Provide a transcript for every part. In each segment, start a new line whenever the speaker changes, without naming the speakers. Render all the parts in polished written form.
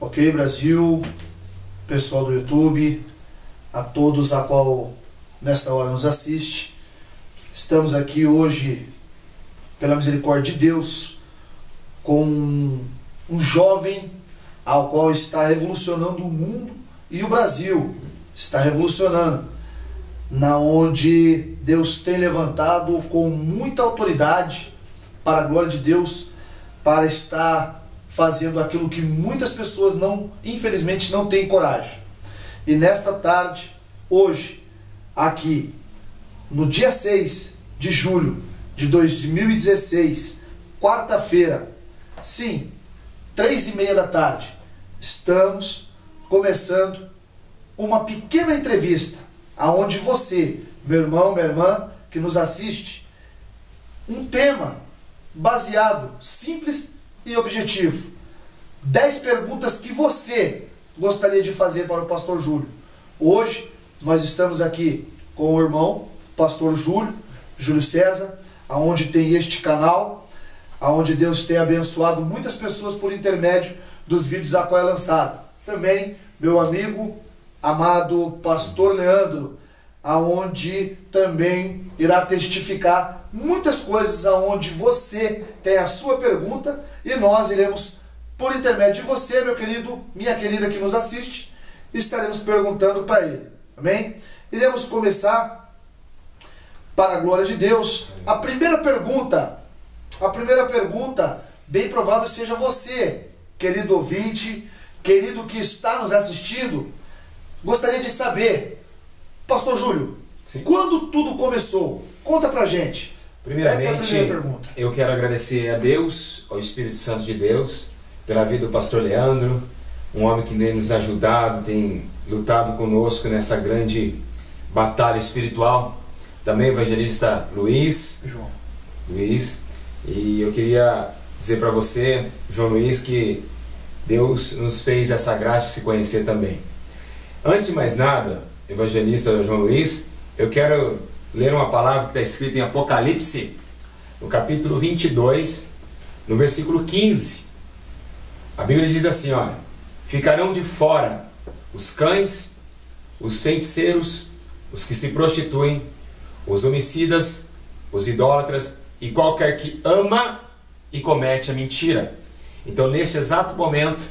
Ok, Brasil, pessoal do YouTube, a todos a qual nesta hora nos assiste. Estamos aqui hoje, pela misericórdia de Deus, com um jovem ao qual está revolucionando o mundo e o Brasil. Está revolucionando, na onde Deus tem levantado com muita autoridade para a glória de Deus, para estar fazendo aquilo que muitas pessoas infelizmente não têm coragem. E nesta tarde, hoje, aqui, no dia 6 de julho de 2016, quarta-feira, sim, 3h30 da tarde, estamos começando uma pequena entrevista, aonde você, meu irmão, minha irmã, que nos assiste, um tema baseado, simples e objetivo. 10 perguntas que você gostaria de fazer para o pastor Júlio. Hoje nós estamos aqui com o irmão pastor Júlio César, aonde tem este canal, aonde Deus tem abençoado muitas pessoas por intermédio dos vídeos a qual é lançado. Também meu amigo amado pastor Leandro, aonde também irá testificar muitas coisas, aonde você tem a sua pergunta e nós iremos, por intermédio de você, meu querido, minha querida que nos assiste, estaremos perguntando para ele. Amém? Iremos começar, para a glória de Deus, a primeira pergunta, bem provável seja você, querido ouvinte, querido que está nos assistindo, gostaria de saber, pastor Júlio, sim, quando tudo começou? Conta pra gente.
Primeiramente,
essa é a primeira pergunta.
Eu quero agradecer a Deus, ao Espírito Santo de Deus, pela vida do pastor Leandro, um homem que tem nos ajudado, tem lutado conosco nessa grande batalha espiritual. Também o evangelista Luiz, e eu queria dizer para você, João Luiz, que Deus nos fez essa graça de se conhecer também. Antes de mais nada, evangelista João Luiz, eu quero ler uma palavra que está escrita em Apocalipse, no capítulo 22, no versículo 15. A Bíblia diz assim, olha: ficarão de fora os cães, os feiticeiros, os que se prostituem, os homicidas, os idólatras e qualquer que ama e comete a mentira. Então, neste exato momento,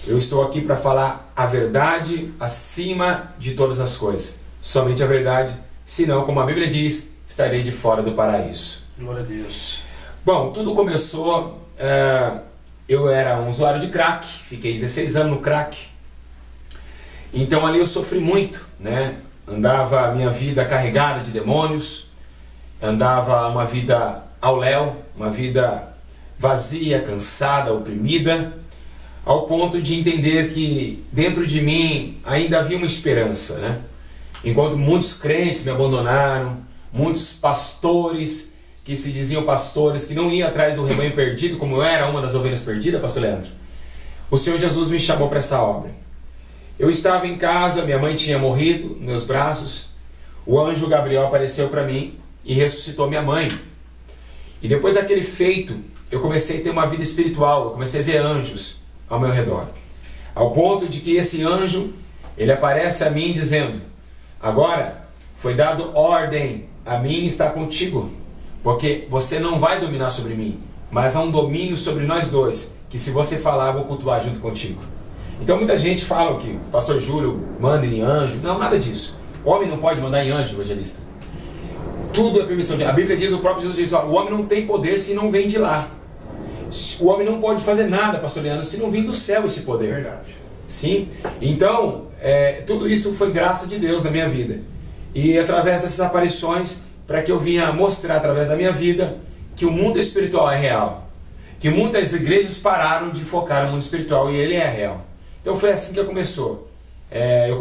eu estou aqui para falar a verdade acima de todas as coisas. Somente a verdade, senão, como a Bíblia diz, estarei de fora do paraíso.
Glória a Deus.
Bom, tudo começou... eu era um usuário de crack, fiquei 16 anos no crack. Então ali eu sofri muito, né? Andava a minha vida carregada de demônios, andava uma vida ao léu, uma vida vazia, cansada, oprimida, ao ponto de entender que dentro de mim ainda havia uma esperança, né? Enquanto muitos crentes me abandonaram, muitos pastores que se diziam pastores, que não iam atrás do rebanho perdido, como eu era uma das ovelhas perdidas, pastor Leandro, o Senhor Jesus me chamou para essa obra. Eu estava em casa, minha mãe tinha morrido nos meus braços, o anjo Gabriel apareceu para mim e ressuscitou minha mãe. E depois daquele feito, eu comecei a ter uma vida espiritual, eu comecei a ver anjos ao meu redor, ao ponto de que esse anjo, ele aparece a mim dizendo: agora foi dado ordem a mim estar contigo, porque você não vai dominar sobre mim, mas há um domínio sobre nós dois, que se você falar, eu vou cultuar junto contigo. Então muita gente fala que o pastor Júlio manda em anjo. Não, nada disso. O homem não pode mandar em anjo, evangelista. Tudo é permissão de... A Bíblia diz, o próprio Jesus diz, ó, o homem não tem poder se não vem de lá. O homem não pode fazer nada, pastor Leandro, se não vir do céu esse poder.
Verdade.
Sim? Então, tudo isso foi graça de Deus na minha vida. E através dessas aparições, para que eu vinha mostrar através da minha vida que o mundo espiritual é real. Que muitas igrejas pararam de focar no mundo espiritual e ele é real. Então foi assim que começou. Eu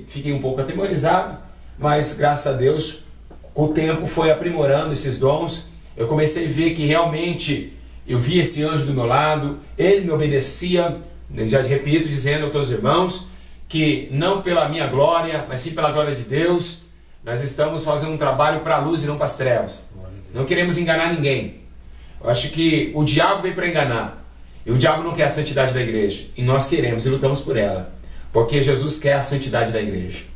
fiquei um pouco atemorizado, mas graças a Deus, com o tempo foi aprimorando esses dons. Eu comecei a ver que realmente eu via esse anjo do meu lado, ele me obedecia, já repito, dizendo aos teus irmãos, que não pela minha glória, mas sim pela glória de Deus, nós estamos fazendo um trabalho para a luz e não para as trevas. Não queremos enganar ninguém. Eu acho que o diabo veio para enganar. E o diabo não quer a santidade da igreja. E nós queremos e lutamos por ela. Porque Jesus quer a santidade da igreja.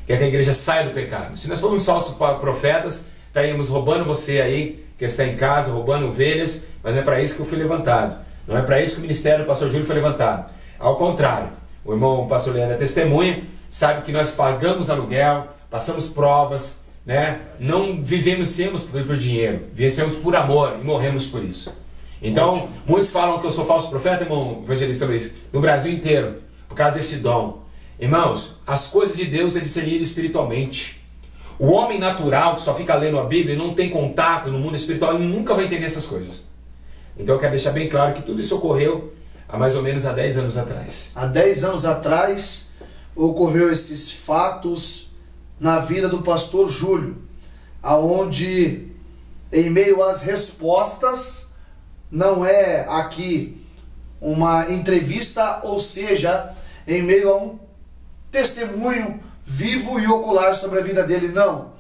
Quer que a igreja saia do pecado. Se nós formos falsos profetas, estaríamos roubando você aí, que está em casa, roubando ovelhas, mas não é para isso que eu fui levantado. Não é para isso que o ministério do pastor Júlio foi levantado. Ao contrário, o irmão pastor Leandro é testemunha, sabe que nós pagamos aluguel, passamos provas, né? Não vivemos por dinheiro, vencemos por amor e morremos por isso. Então, ótimo. Muitos falam que eu sou falso profeta, irmão evangelista Luiz, no Brasil inteiro, por causa desse dom. Irmãos, as coisas de Deus é discernido espiritualmente. O homem natural que só fica lendo a Bíblia e não tem contato no mundo espiritual, ele nunca vai entender essas coisas. Então eu quero deixar bem claro que tudo isso ocorreu há mais ou menos 10 anos atrás.
Há 10 anos atrás ocorreu esses fatos na vida do pastor Júlio, aonde em meio às respostas, não é aqui uma entrevista, ou seja, em meio a um testemunho vivo e ocular sobre a vida dele, não.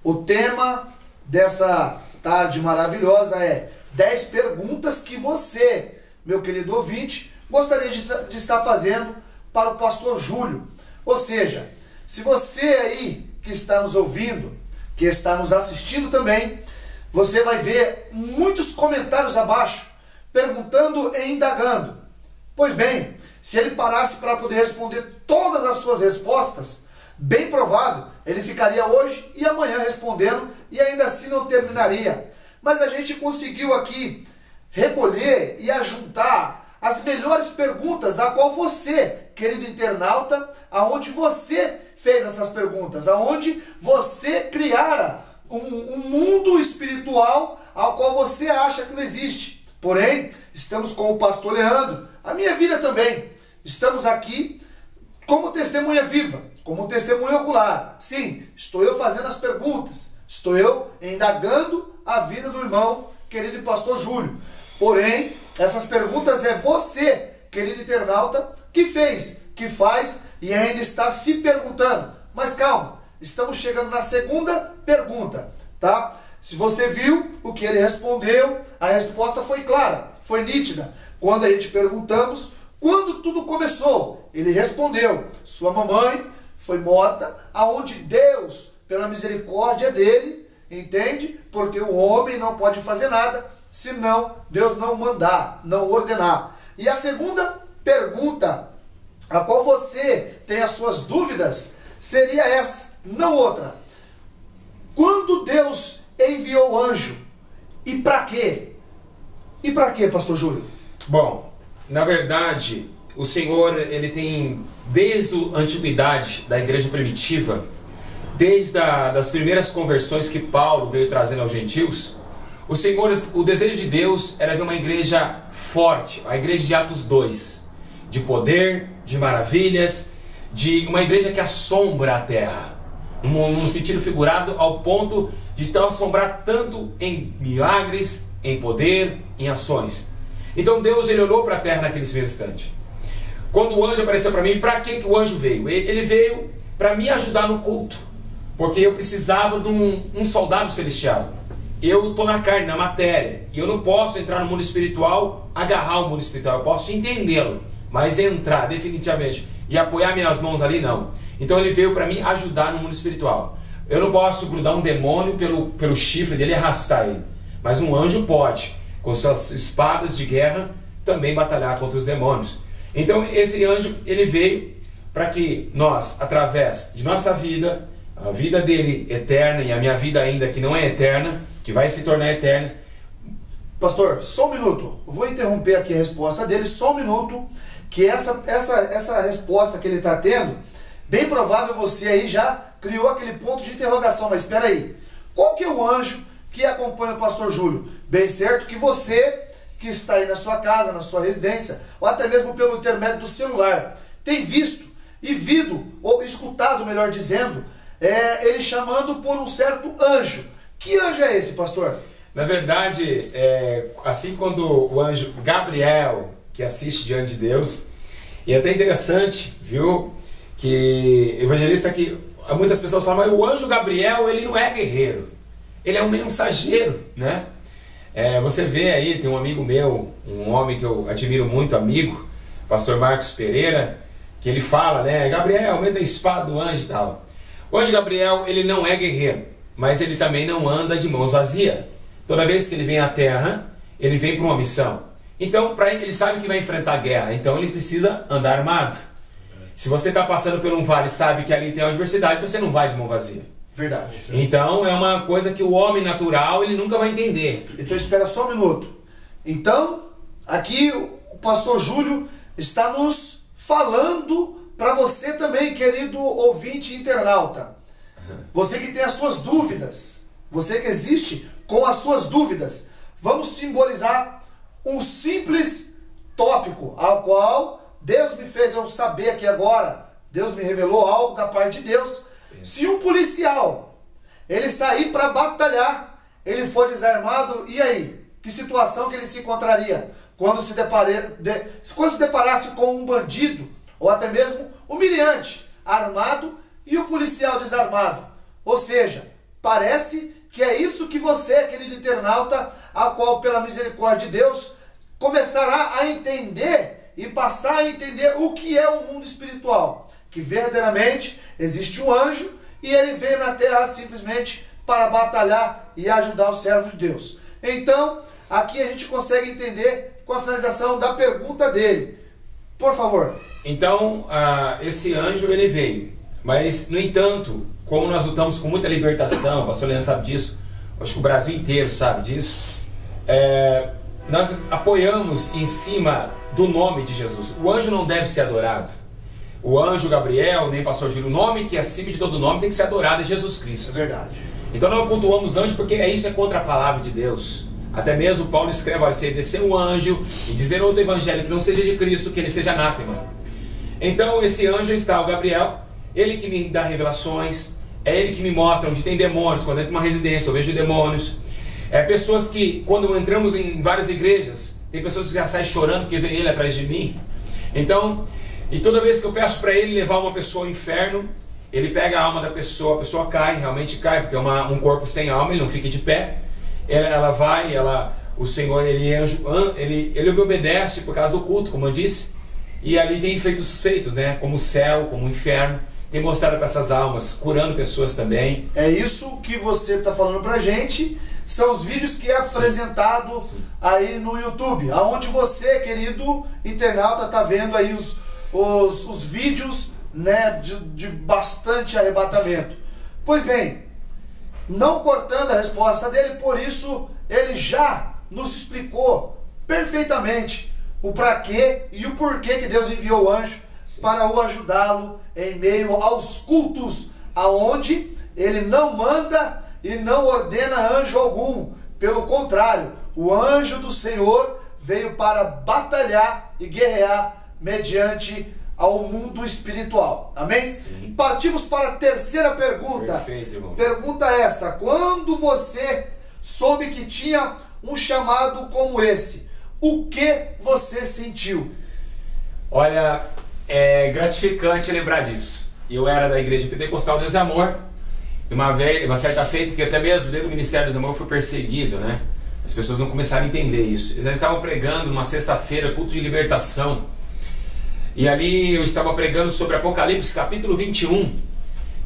O tema dessa tarde maravilhosa é 10 perguntas que você, meu querido ouvinte, gostaria de estar fazendo para o pastor Júlio. Ou seja, se você aí que está nos ouvindo, que está nos assistindo também, você vai ver muitos comentários abaixo, perguntando e indagando. Pois bem, se ele parasse para poder responder todas as suas respostas, bem provável, ele ficaria hoje e amanhã respondendo e ainda assim não terminaria. Mas a gente conseguiu aqui recolher e ajuntar as melhores perguntas a qual você, querido internauta, aonde você fez essas perguntas, aonde você criara um mundo espiritual ao qual você acha que não existe. Porém, estamos com o pastor Leandro, a minha vida também. Estamos aqui como testemunha viva, como testemunha ocular. Sim, estou eu fazendo as perguntas, estou eu indagando a vida do irmão, querido pastor Júlio. Porém, essas perguntas é você, querido internauta, que fez, que faz e ainda está se perguntando. Mas calma, estamos chegando na segunda pergunta, tá? Se você viu o que ele respondeu, a resposta foi clara, foi nítida. Quando a gente perguntamos quando tudo começou, ele respondeu: sua mamãe foi morta, aonde Deus, pela misericórdia dele, entende? Porque o homem não pode fazer nada, senão Deus não mandar, não ordenar. E a segunda pergunta, a qual você tem as suas dúvidas, seria essa, não outra. Quando Deus enviou o anjo, e para quê? E para quê, pastor Júlio?
Bom, na verdade, o Senhor, ele tem, desde a antiguidade da igreja primitiva, desde das primeiras conversões que Paulo veio trazendo aos gentios, o Senhor, o desejo de Deus era ver uma igreja forte, a igreja de Atos 2, de poder, de maravilhas, de uma igreja que assombra a terra, num sentido figurado, ao ponto de então assombrar tanto em milagres, em poder, em ações. Então Deus, ele olhou para a terra naquele mesmo instante. Quando o anjo apareceu para mim, para que o anjo veio? Ele veio para me ajudar no culto, porque eu precisava de um soldado celestial. Eu estou na carne, na matéria, e eu não posso entrar no mundo espiritual, agarrar o mundo espiritual. Eu posso entendê-lo, mas entrar definitivamente e apoiar minhas mãos ali, não. Então ele veio para me ajudar no mundo espiritual. Eu não posso grudar um demônio pelo chifre dele e arrastar ele, mas um anjo pode, com suas espadas de guerra, também batalhar contra os demônios. Então esse anjo, ele veio para que nós, através de nossa vida, a vida dele eterna e a minha vida ainda que não é eterna, que vai se tornar eterna.
Pastor, só um minuto, eu vou interromper aqui a resposta dele, só um minuto, que essa resposta que ele está tendo, bem provável você aí já criou aquele ponto de interrogação, mas espera aí, qual que é o anjo que acompanha o pastor Júlio? Bem certo que você, que está aí na sua casa, na sua residência, ou até mesmo pelo intermédio do celular, tem visto e ou escutado, melhor dizendo, ele chamando por um certo anjo. Que anjo é esse, pastor?
Na verdade, assim quando o anjo Gabriel, que assiste diante de Deus, e é até interessante, viu, que evangelista aqui, muitas pessoas falam, mas o anjo Gabriel, ele não é guerreiro, ele é um mensageiro, né? Você vê aí, tem um amigo meu, um homem que eu admiro muito, amigo, pastor Marcos Pereira, que ele fala, né, Gabriel, aumenta a espada do anjo e tal. Hoje Gabriel, ele não é guerreiro, mas ele também não anda de mãos vazias. Toda vez que ele vem à terra, ele vem para uma missão. Então, ele sabe que vai enfrentar a guerra, então ele precisa andar armado. Se você está passando por um vale e sabe que ali tem uma adversidade, você não vai de mão vazia.
Verdade.
Então é uma coisa que o homem natural ele nunca vai entender.
Então espera só um minuto. Então, aqui o pastor Júlio está nos falando para você também, querido ouvinte internauta. Você que tem as suas dúvidas, você que existe com as suas dúvidas, vamos simbolizar um simples tópico ao qual Deus me fez eu saber aqui agora. Deus me revelou algo da parte de Deus. Se um policial, ele sair para batalhar, ele for desarmado, e aí? Que situação que ele se encontraria quando se deparasse com um bandido, ou até mesmo humilhante, armado, e o policial desarmado? Ou seja, parece que é isso que você, querido internauta, a qual pela misericórdia de Deus, começará a entender e passar a entender o que é o mundo espiritual. Que verdadeiramente existe um anjo e ele veio na terra simplesmente para batalhar e ajudar o servo de Deus. Então, aqui a gente consegue entender com a finalização da pergunta dele. Por favor.
Então, esse anjo ele veio, mas no entanto, como nós lutamos com muita libertação, o pastor Leandro sabe disso, acho que o Brasil inteiro sabe disso, nós apoiamos em cima do nome de Jesus. O anjo não deve ser adorado. O anjo Gabriel, nem pastor Júlio, o nome que é acima de todo nome tem que ser adorado é Jesus Cristo.
É verdade.
Então não cultuamos anjo porque isso é contra a palavra de Deus. Até mesmo Paulo escreve, olha, se ele descer um anjo e dizer outro evangelho que não seja de Cristo, que ele seja anátema. Então esse anjo está o Gabriel, ele que me dá revelações, é ele que me mostra onde tem demônios. Quando eu entro numa residência eu vejo demônios. Pessoas que, quando entramos em várias igrejas, tem pessoas que já saem chorando porque vem ele atrás de mim. Então, e toda vez que eu peço para ele levar uma pessoa ao inferno, ele pega a alma da pessoa, a pessoa cai, realmente cai, porque é um corpo sem alma, ele não fica de pé. Ela vai, o Senhor, ele me obedece por causa do culto, como eu disse. E ali tem feitos, né? Como o céu, como o inferno. Tem mostrado para essas almas, curando pessoas também.
É isso que você está falando pra gente. São os vídeos que é apresentado aí no YouTube, aonde você, querido internauta, está vendo aí os vídeos, né, de bastante arrebatamento. Pois bem, não cortando a resposta dele, por isso ele já nos explicou perfeitamente o para quê e o porquê que Deus enviou o anjo para o ajudá-lo em meio aos cultos, aonde ele não manda e não ordena anjo algum. Pelo contrário, o anjo do Senhor veio para batalhar e guerrear mediante ao mundo espiritual. Amém?
Sim.
Partimos para a terceira pergunta.
Perfeito, irmão.
Pergunta essa: quando você soube que tinha um chamado como esse, o que você sentiu?
Olha, é gratificante lembrar disso. Eu era da igreja pentecostal Deus e Amor. Uma certa feita, que até mesmo dentro do Ministério Deus e Amor eu fui perseguido, né? As pessoas não começaram a entender isso. Eles estavam pregando numa sexta-feira, culto de libertação. E ali eu estava pregando sobre Apocalipse capítulo 21,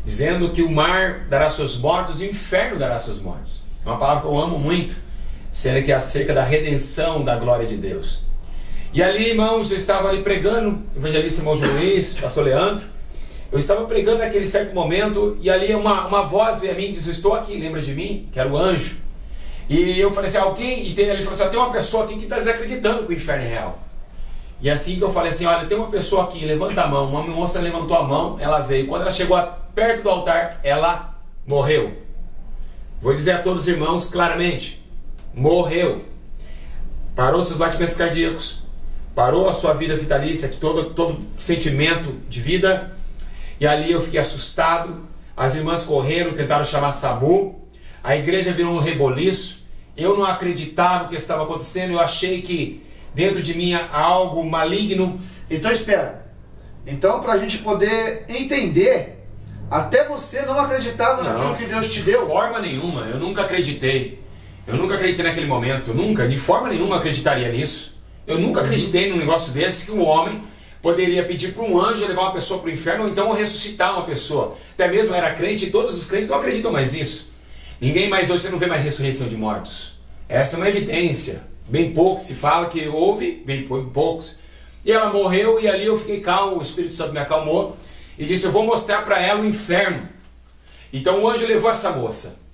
dizendo que o mar dará seus mortos e o inferno dará seus mortos. É uma palavra que eu amo muito, sendo que é acerca da redenção da glória de Deus. E ali, irmãos, eu estava ali pregando, evangelista irmão Luiz, pastor Leandro. Eu estava pregando naquele certo momento e ali uma voz veio a mim e disse: eu estou aqui, lembra de mim? Que era o anjo. E eu falei assim: alguém? E ele falou assim: tem uma pessoa aqui que está desacreditando que o inferno é real. E assim que eu falei assim: olha, tem uma pessoa aqui, levanta a mão. Uma moça levantou a mão, ela veio. Quando ela chegou perto do altar, ela morreu. Vou dizer a todos os irmãos claramente: morreu. Parou seus batimentos cardíacos, parou a sua vida vitalícia, todo sentimento de vida. E ali eu fiquei assustado. As irmãs correram, tentaram chamar SAMU. A igreja virou um reboliço. Eu não acreditava no que estava acontecendo. Eu achei que dentro de mim há algo maligno.
Então espera. Então, para a gente poder entender, até você não acreditava naquilo que Deus te deu?
De forma nenhuma. Eu nunca acreditei. Eu nunca acreditei naquele momento, eu nunca, de forma nenhuma acreditaria nisso. Eu nunca acreditei num negócio desse que um homem poderia pedir para um anjo levar uma pessoa para o inferno ou então ressuscitar uma pessoa. Até mesmo eu era crente e todos os crentes não acreditam mais nisso. Ninguém mais hoje, você não vê mais ressurreição de mortos. Essa é uma evidência. Bem pouco se fala que houve, bem poucos. E ela morreu e ali eu fiquei calmo, o Espírito Santo me acalmou e disse, eu vou mostrar para ela o inferno. Então o anjo levou essa moça.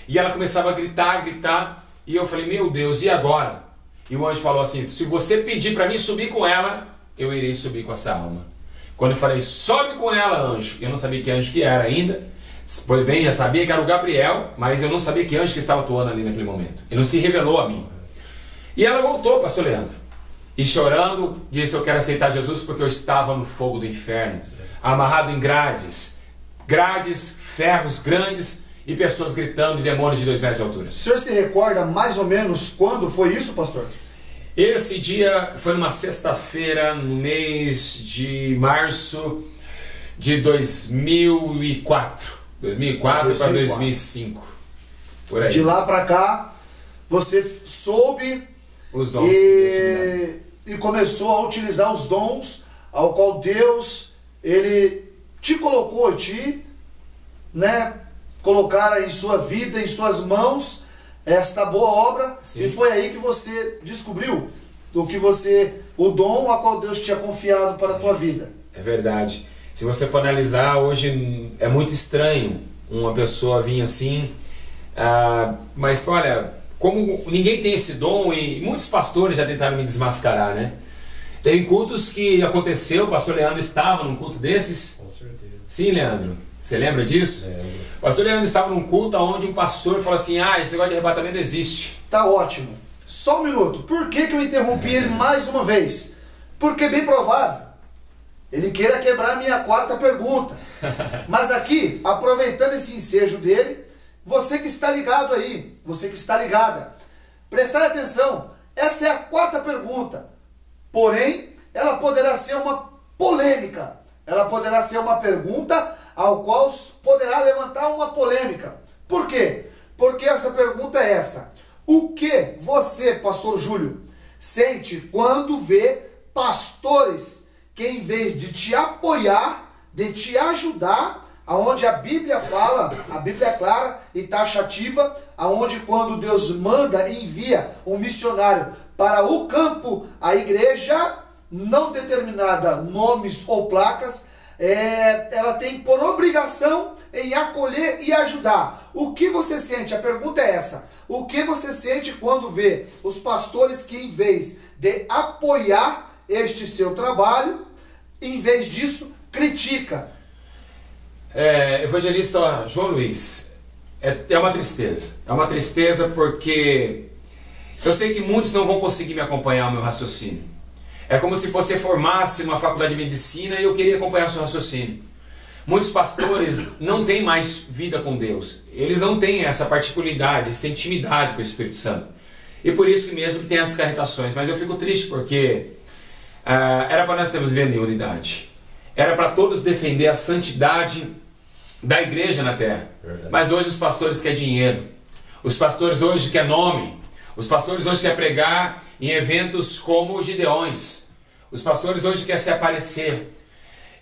E ela começava a gritar, e eu falei, meu Deus, e agora? E o anjo falou assim, se você pedir para mim subir com ela, eu irei subir com essa alma. Quando eu falei, sobe com ela, anjo, eu não sabia que anjo que era ainda, pois bem, já sabia que era o Gabriel, mas eu não sabia que anjo que estava atuando ali naquele momento. Ele não se revelou a mim. E ela voltou, pastor Leandro, e chorando, disse, eu quero aceitar Jesus porque eu estava no fogo do inferno, amarrado em grades, ferros grandes, e pessoas gritando e demônios de 2 metros de altura.
O senhor se recorda mais ou menos quando foi isso, pastor?
Esse dia foi numa sexta-feira, no mês de março de 2004. 2004 para 2005. Por aí.
De lá para cá, você soube
os dons que
e começou a utilizar os dons ao qual Deus ele te colocou, colocar em sua vida, em suas mãos, esta boa obra. Sim. E foi aí que você descobriu o dom a qual Deus tinha confiado para a tua vida.
É verdade. Se você for analisar, hoje é muito estranho uma pessoa vir assim, mas olha, como ninguém tem esse dom, e muitos pastores já tentaram me desmascarar, né? Tem cultos que aconteceu, o pastor Leandro estava num culto desses.
Com certeza.
Sim, Leandro. Você lembra disso?
Lembro.
O pastor Leandro estava num culto onde um pastor falou assim, esse negócio de arrebatamento existe.
Tá ótimo. Só um minuto. Por que eu interrompi ele mais uma vez? Porque é bem provável ele queira quebrar a minha quarta pergunta. Mas aqui, aproveitando esse ensejo dele, você que está ligado aí, você que está ligada, prestar atenção, essa é a quarta pergunta. Porém, ela poderá ser uma polêmica. Ela poderá ser uma pergunta ao qual poderá levantar uma polêmica. Por quê? Porque essa pergunta é essa. O que você, pastor Júlio, sente quando vê pastores que em vez de te apoiar, de te ajudar, aonde a Bíblia fala, a Bíblia é clara e taxativa, aonde quando Deus manda e envia um missionário para o campo, a igreja, não determinada nomes ou placas, ela tem por obrigação em acolher e ajudar. O que você sente? A pergunta é essa. O que você sente quando vê os pastores que em vez de apoiar este seu trabalho, em vez disso, critica?
Evangelista João Luiz, é uma tristeza. É uma tristeza porque eu sei que muitos não vão conseguir me acompanhar o meu raciocínio. É como se você formasse numa faculdade de medicina e eu queria acompanhar o seu raciocínio. Muitos pastores não têm mais vida com Deus. Eles não têm essa particularidade, essa intimidade com o Espírito Santo. E por isso que mesmo tem essas carregações. Mas eu fico triste porque era para nós termos viver em unidade. Era para todos defender a santidade da igreja na terra. Verdade. Mas hoje os pastores querem dinheiro. Os pastores hoje querem nome. Os pastores hoje querem pregar em eventos como os Gideões. Os pastores hoje querem se aparecer.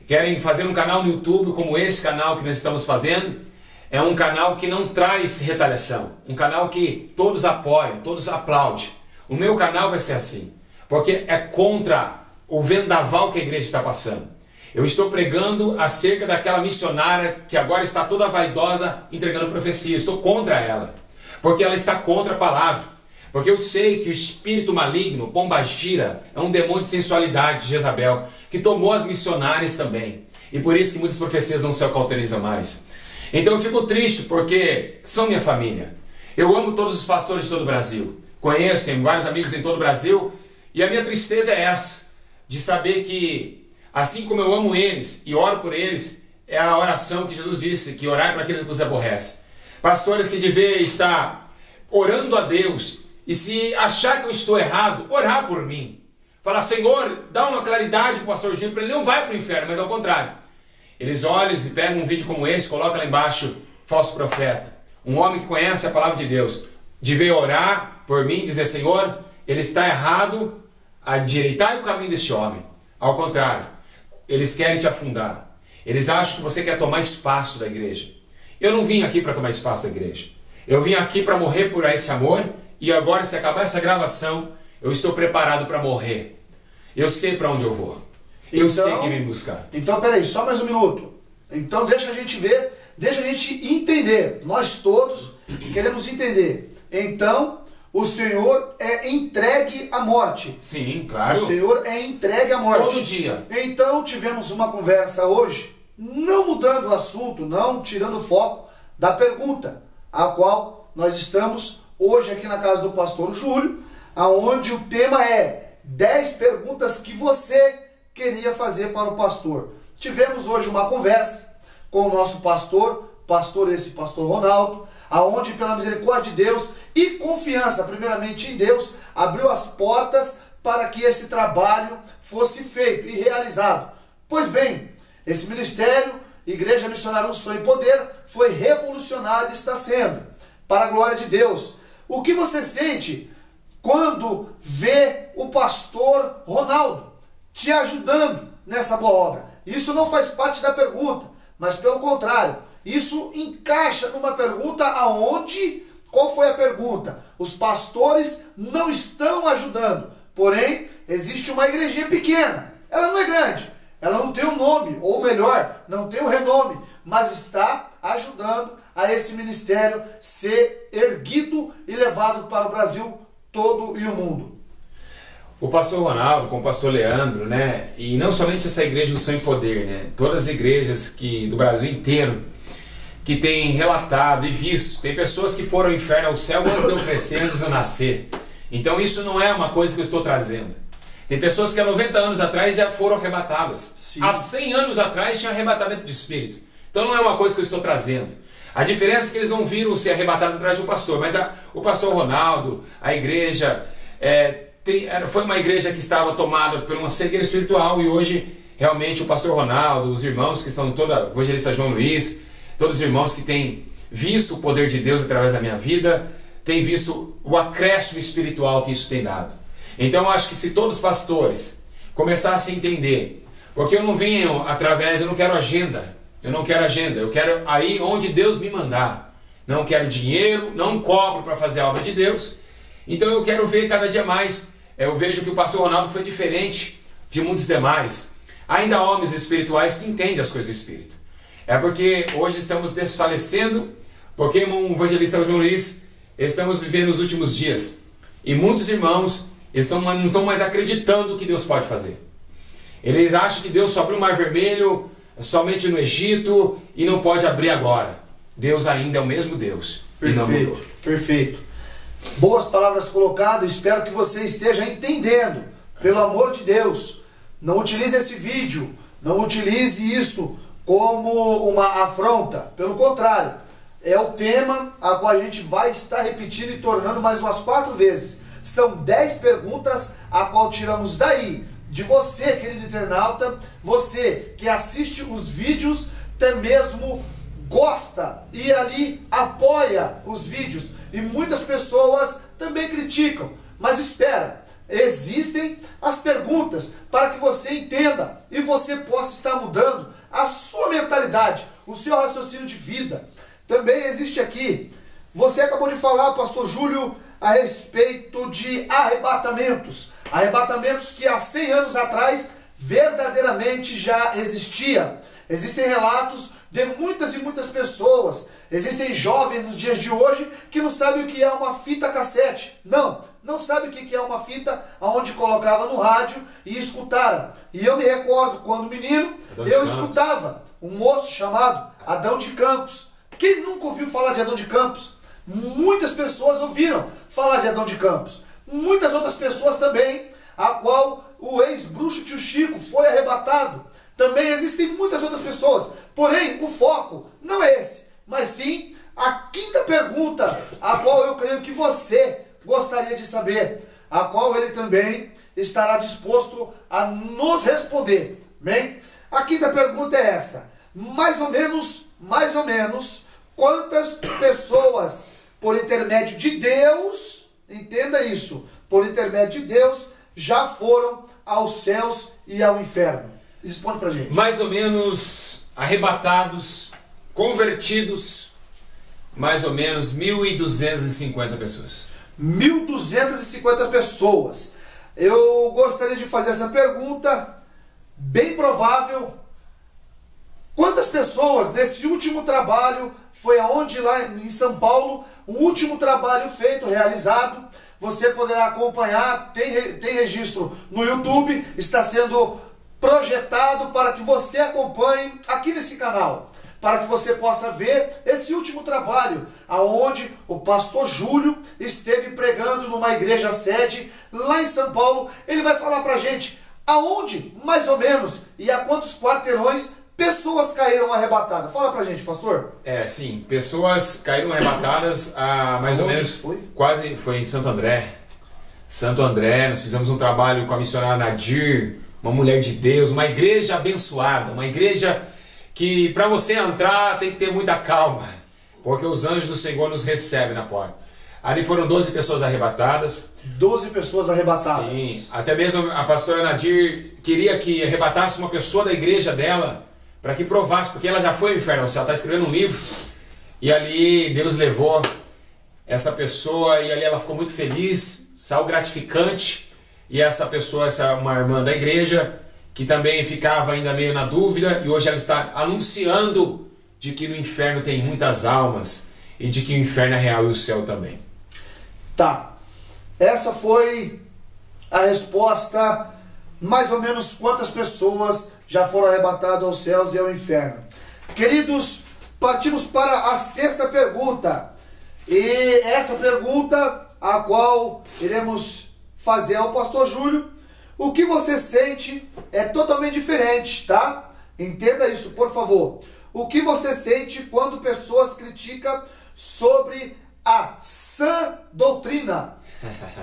Querem fazer um canal no YouTube como esse canal que nós estamos fazendo. É um canal que não traz retaliação. Um canal que todos apoiam, todos aplaudem. O meu canal vai ser assim. Porque é contra o vendaval que a igreja está passando. Eu estou pregando acerca daquela missionária que agora está toda vaidosa entregando profecia. Eu estou contra ela. Porque ela está contra a palavra. Porque eu sei que o espírito maligno, Pombagira, é um demônio de sensualidade de Jezabel, que tomou as missionárias também. E por isso que muitas profecias não se cauterizam mais. Então eu fico triste porque são minha família. Eu amo todos os pastores de todo o Brasil. Conheço, tenho vários amigos em todo o Brasil. E a minha tristeza é essa, de saber que, assim como eu amo eles e oro por eles, é a oração que Jesus disse, que orar para aqueles que nos aborrecem. Pastores que devem estar orando a Deus, e se achar que eu estou errado, orar por mim. Falar, Senhor, dá uma claridade para o pastor Júlio, para ele não vai para o inferno, mas ao contrário. Eles olham e pegam um vídeo como esse, colocam lá embaixo, falso profeta. Um homem que conhece a palavra de Deus. de vir orar por mim, dizer, Senhor, ele está errado, endireitai o caminho deste homem. Ao contrário, eles querem te afundar. Eles acham que você quer tomar espaço da igreja. Eu não vim aqui para tomar espaço da igreja. Eu vim aqui para morrer por esse amor, e agora, se acabar essa gravação, eu estou preparado para morrer. Eu sei para onde eu vou. Eu sei quem vem buscar.
Então, peraí, só mais um minuto. Então, deixa a gente ver, deixa a gente entender. Nós todos queremos entender. Então, o Senhor é entregue à morte.
Sim, claro.
O Senhor é entregue à morte.
Todo dia.
Então, tivemos uma conversa hoje, não mudando o assunto, não tirando o foco da pergunta, a qual nós estamos hoje aqui na casa do pastor Júlio, aonde o tema é 10 perguntas que você queria fazer para o pastor. Tivemos hoje uma conversa com o nosso pastor Ronaldo, aonde pela misericórdia de Deus e confiança primeiramente em Deus, abriu as portas para que esse trabalho fosse feito e realizado. Pois bem, esse ministério, Igreja Missionária Um Sonho e Poder, foi revolucionado e está sendo, para a glória de Deus. O que você sente quando vê o pastor Ronaldo te ajudando nessa boa obra? Isso não faz parte da pergunta, mas pelo contrário, isso encaixa numa pergunta aonde, qual foi a pergunta? Os pastores não estão ajudando, porém, existe uma igrejinha pequena, ela não é grande, ela não tem um nome, ou melhor, não tem um renome, mas está ajudando a esse ministério ser erguido e levado para o Brasil todo e o mundo.
O pastor Ronaldo, com o pastor Leandro, né? E não somente essa igreja do Sonho e Poder, né? Todas as igrejas do Brasil inteiro que têm relatado e visto. Tem pessoas que foram ao inferno, ao céu antes de eu crescer, antes de eu nascer. Então isso não é uma coisa que eu estou trazendo. Tem pessoas que há 90 anos atrás já foram arrebatadas.
Sim.
Há 100 anos atrás tinha arrebatamento de espírito. Então não é uma coisa que eu estou trazendo. A diferença é que eles não viram ser arrebatados atrás do pastor, mas o pastor Ronaldo, a igreja, foi uma igreja que estava tomada por uma cegueira espiritual, e hoje realmente o pastor Ronaldo, os irmãos que estão toda, o evangelista João Luiz, todos os irmãos que têm visto o poder de Deus através da minha vida, têm visto o acréscimo espiritual que isso tem dado. Então eu acho que se todos os pastores começassem a entender, porque eu não venho através, eu não quero agenda, eu quero aí onde Deus me mandar. Não quero dinheiro, não cobro para fazer a obra de Deus. Então eu quero ver cada dia mais. Eu vejo que o pastor Ronaldo foi diferente de muitos demais. Ainda há homens espirituais que entendem as coisas do Espírito. É porque hoje estamos desfalecendo, porque o evangelista João Luiz, estamos vivendo os últimos dias. E muitos irmãos não estão mais acreditando o que Deus pode fazer. Eles acham que Deus só abriu o Mar Vermelho somente no Egito e não pode abrir agora. Deus ainda é o mesmo Deus.
Perfeito, perfeito. Boas palavras colocadas, espero que você esteja entendendo. Pelo amor de Deus, não utilize esse vídeo, não utilize isso como uma afronta. Pelo contrário, é o tema a qual a gente vai estar repetindo e tornando mais umas 4 vezes. São 10 perguntas a qual tiramos daí, de você, querido internauta, você que assiste os vídeos, até mesmo gosta e ali apoia os vídeos, e muitas pessoas também criticam, mas espera, existem as perguntas para que você entenda e você possa estar mudando a sua mentalidade, o seu raciocínio de vida. Também existe aqui, você acabou de falar, pastor Júlio, a respeito de arrebatamentos, arrebatamentos que há 100 anos atrás verdadeiramente já existia. Existem relatos de muitas e muitas pessoas, existem jovens nos dias de hoje que não sabem o que é uma fita cassete, não sabem o que é uma fita onde colocava no rádio e escutara. E eu me recordo quando menino, eu escutava um moço chamado Adão de Campos. Quem nunca ouviu falar de Adão de Campos? Muitas pessoas ouviram falar de Adão de Campos. Muitas outras pessoas também, a qual o ex-bruxo tio Chico foi arrebatado. Também existem muitas outras pessoas. Porém, o foco não é esse, mas sim a 5ª pergunta, a qual eu creio que você gostaria de saber, a qual ele também estará disposto a nos responder. Bem, a 5ª pergunta é essa. Mais ou menos, quantas pessoas por intermédio de Deus, entenda isso, por intermédio de Deus, já foram aos céus e ao inferno? Responde pra gente.
Mais ou menos arrebatados, convertidos, mais ou menos 1.250 pessoas.
1.250 pessoas. Eu gostaria de fazer essa pergunta, bem provável. Quantas pessoas nesse último trabalho, foi aonde lá em São Paulo, o último trabalho feito, realizado, você poderá acompanhar, tem registro no YouTube, está sendo projetado para que você acompanhe aqui nesse canal, para que você possa ver esse último trabalho, aonde o pastor Júlio esteve pregando numa igreja sede lá em São Paulo. Ele vai falar pra gente aonde, mais ou menos, e a quantos quarteirões pessoas caíram arrebatadas. Fala pra gente, pastor.
Sim, pessoas caíram arrebatadas a mais ou menos,
foi?
Quase, foi em Santo André. Santo André, nós fizemos um trabalho com a missionária Nadir, uma mulher de Deus, uma igreja abençoada, uma igreja que para você entrar tem que ter muita calma, porque os anjos do Senhor nos recebem na porta. Ali foram 12 pessoas arrebatadas.
12 pessoas arrebatadas.
Sim, até mesmo a pastora Nadir queria que arrebatasse uma pessoa da igreja dela, para que provasse, porque ela já foi ao inferno. Ela está escrevendo um livro, e ali Deus levou essa pessoa, e ali ela ficou muito feliz, saiu gratificante, e essa pessoa, uma irmã da igreja, que também ficava ainda meio na dúvida, e hoje ela está anunciando de que no inferno tem muitas almas, e de que o inferno é real e o céu também.
Tá, essa foi a resposta, mais ou menos quantas pessoas já foram arrebatadas aos céus e ao inferno. Queridos, partimos para a sexta pergunta, e essa pergunta, a qual iremos fazer ao pastor Júlio. O que você sente é totalmente diferente, tá? Entenda isso, por favor. O que você sente quando pessoas criticam sobre a sã doutrina?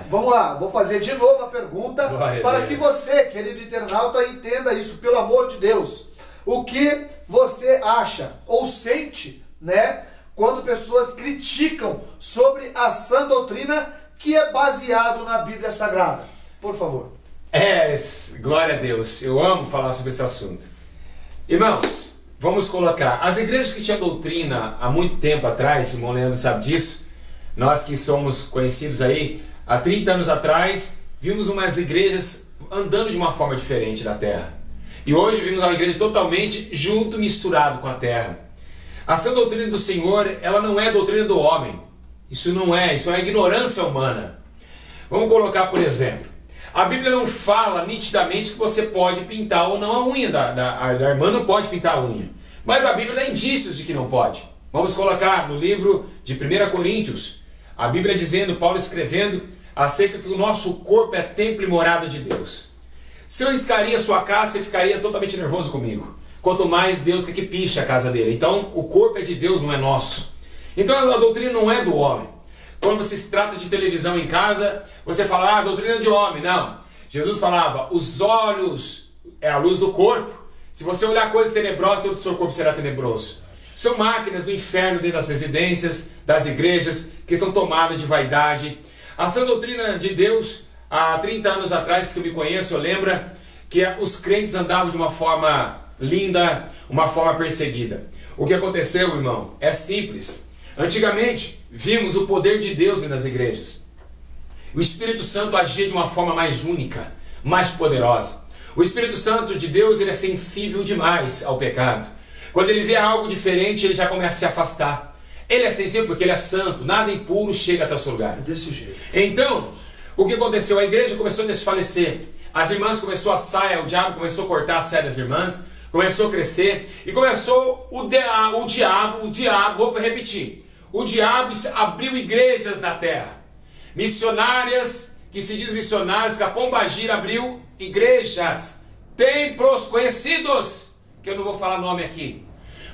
Vamos lá, vou fazer de novo a pergunta para que você, querido internauta, entenda isso, pelo amor de Deus. O que você acha ou sente, né, quando pessoas criticam sobre a sã doutrina que é baseado na Bíblia Sagrada? Por favor.
Glória a Deus, eu amo falar sobre esse assunto. Irmãos, vamos colocar, as igrejas que tinham doutrina há muito tempo atrás, o irmão Leandro sabe disso, nós que somos conhecidos aí, há 30 anos atrás, vimos umas igrejas andando de uma forma diferente da terra. E hoje vimos uma igreja totalmente junto, misturado com a terra. A sã doutrina do Senhor, ela não é a doutrina do homem. Isso é a ignorância humana. Vamos colocar, por exemplo, a Bíblia não fala nitidamente que você pode pintar ou não a unha, a irmã não pode pintar a unha. Mas a Bíblia dá indícios de que não pode. Vamos colocar no livro de 1 Coríntios, a Bíblia dizendo, Paulo escrevendo, acerca que o nosso corpo é templo e morada de Deus. Se eu riscaria a sua casa, você ficaria totalmente nervoso comigo. Quanto mais Deus quer que piche a casa dele. Então, o corpo é de Deus, não é nosso. Então, a doutrina não é do homem. Quando se trata de televisão em casa, você fala, a doutrina é de homem. Não. Jesus falava, os olhos é a luz do corpo. Se você olhar coisas tenebrosas, todo o seu corpo será tenebroso. São máquinas do inferno dentro das residências, das igrejas, que são tomadas de vaidade. A sã doutrina de Deus, há 30 anos atrás, que eu me conheço, eu lembro que os crentes andavam de uma forma linda, uma forma perseguida. O que aconteceu, irmão, é simples. Antigamente, vimos o poder de Deus nas igrejas. O Espírito Santo agia de uma forma mais única, mais poderosa. O Espírito Santo de Deus, ele é sensível demais ao pecado. Quando ele vê algo diferente, ele já começa a se afastar. Ele é sensível porque ele é santo, nada impuro chega até o seu lugar.
Desse jeito.
Então, o que aconteceu? A igreja começou a desfalecer. As irmãs começou a saia, o diabo começou a cortar a saia das irmãs, começou a crescer, e começou o diabo, vou repetir, o diabo abriu igrejas na terra. Missionárias, que se diz missionárias, que a Pombagira abriu igrejas, templos conhecidos, que eu não vou falar nome aqui,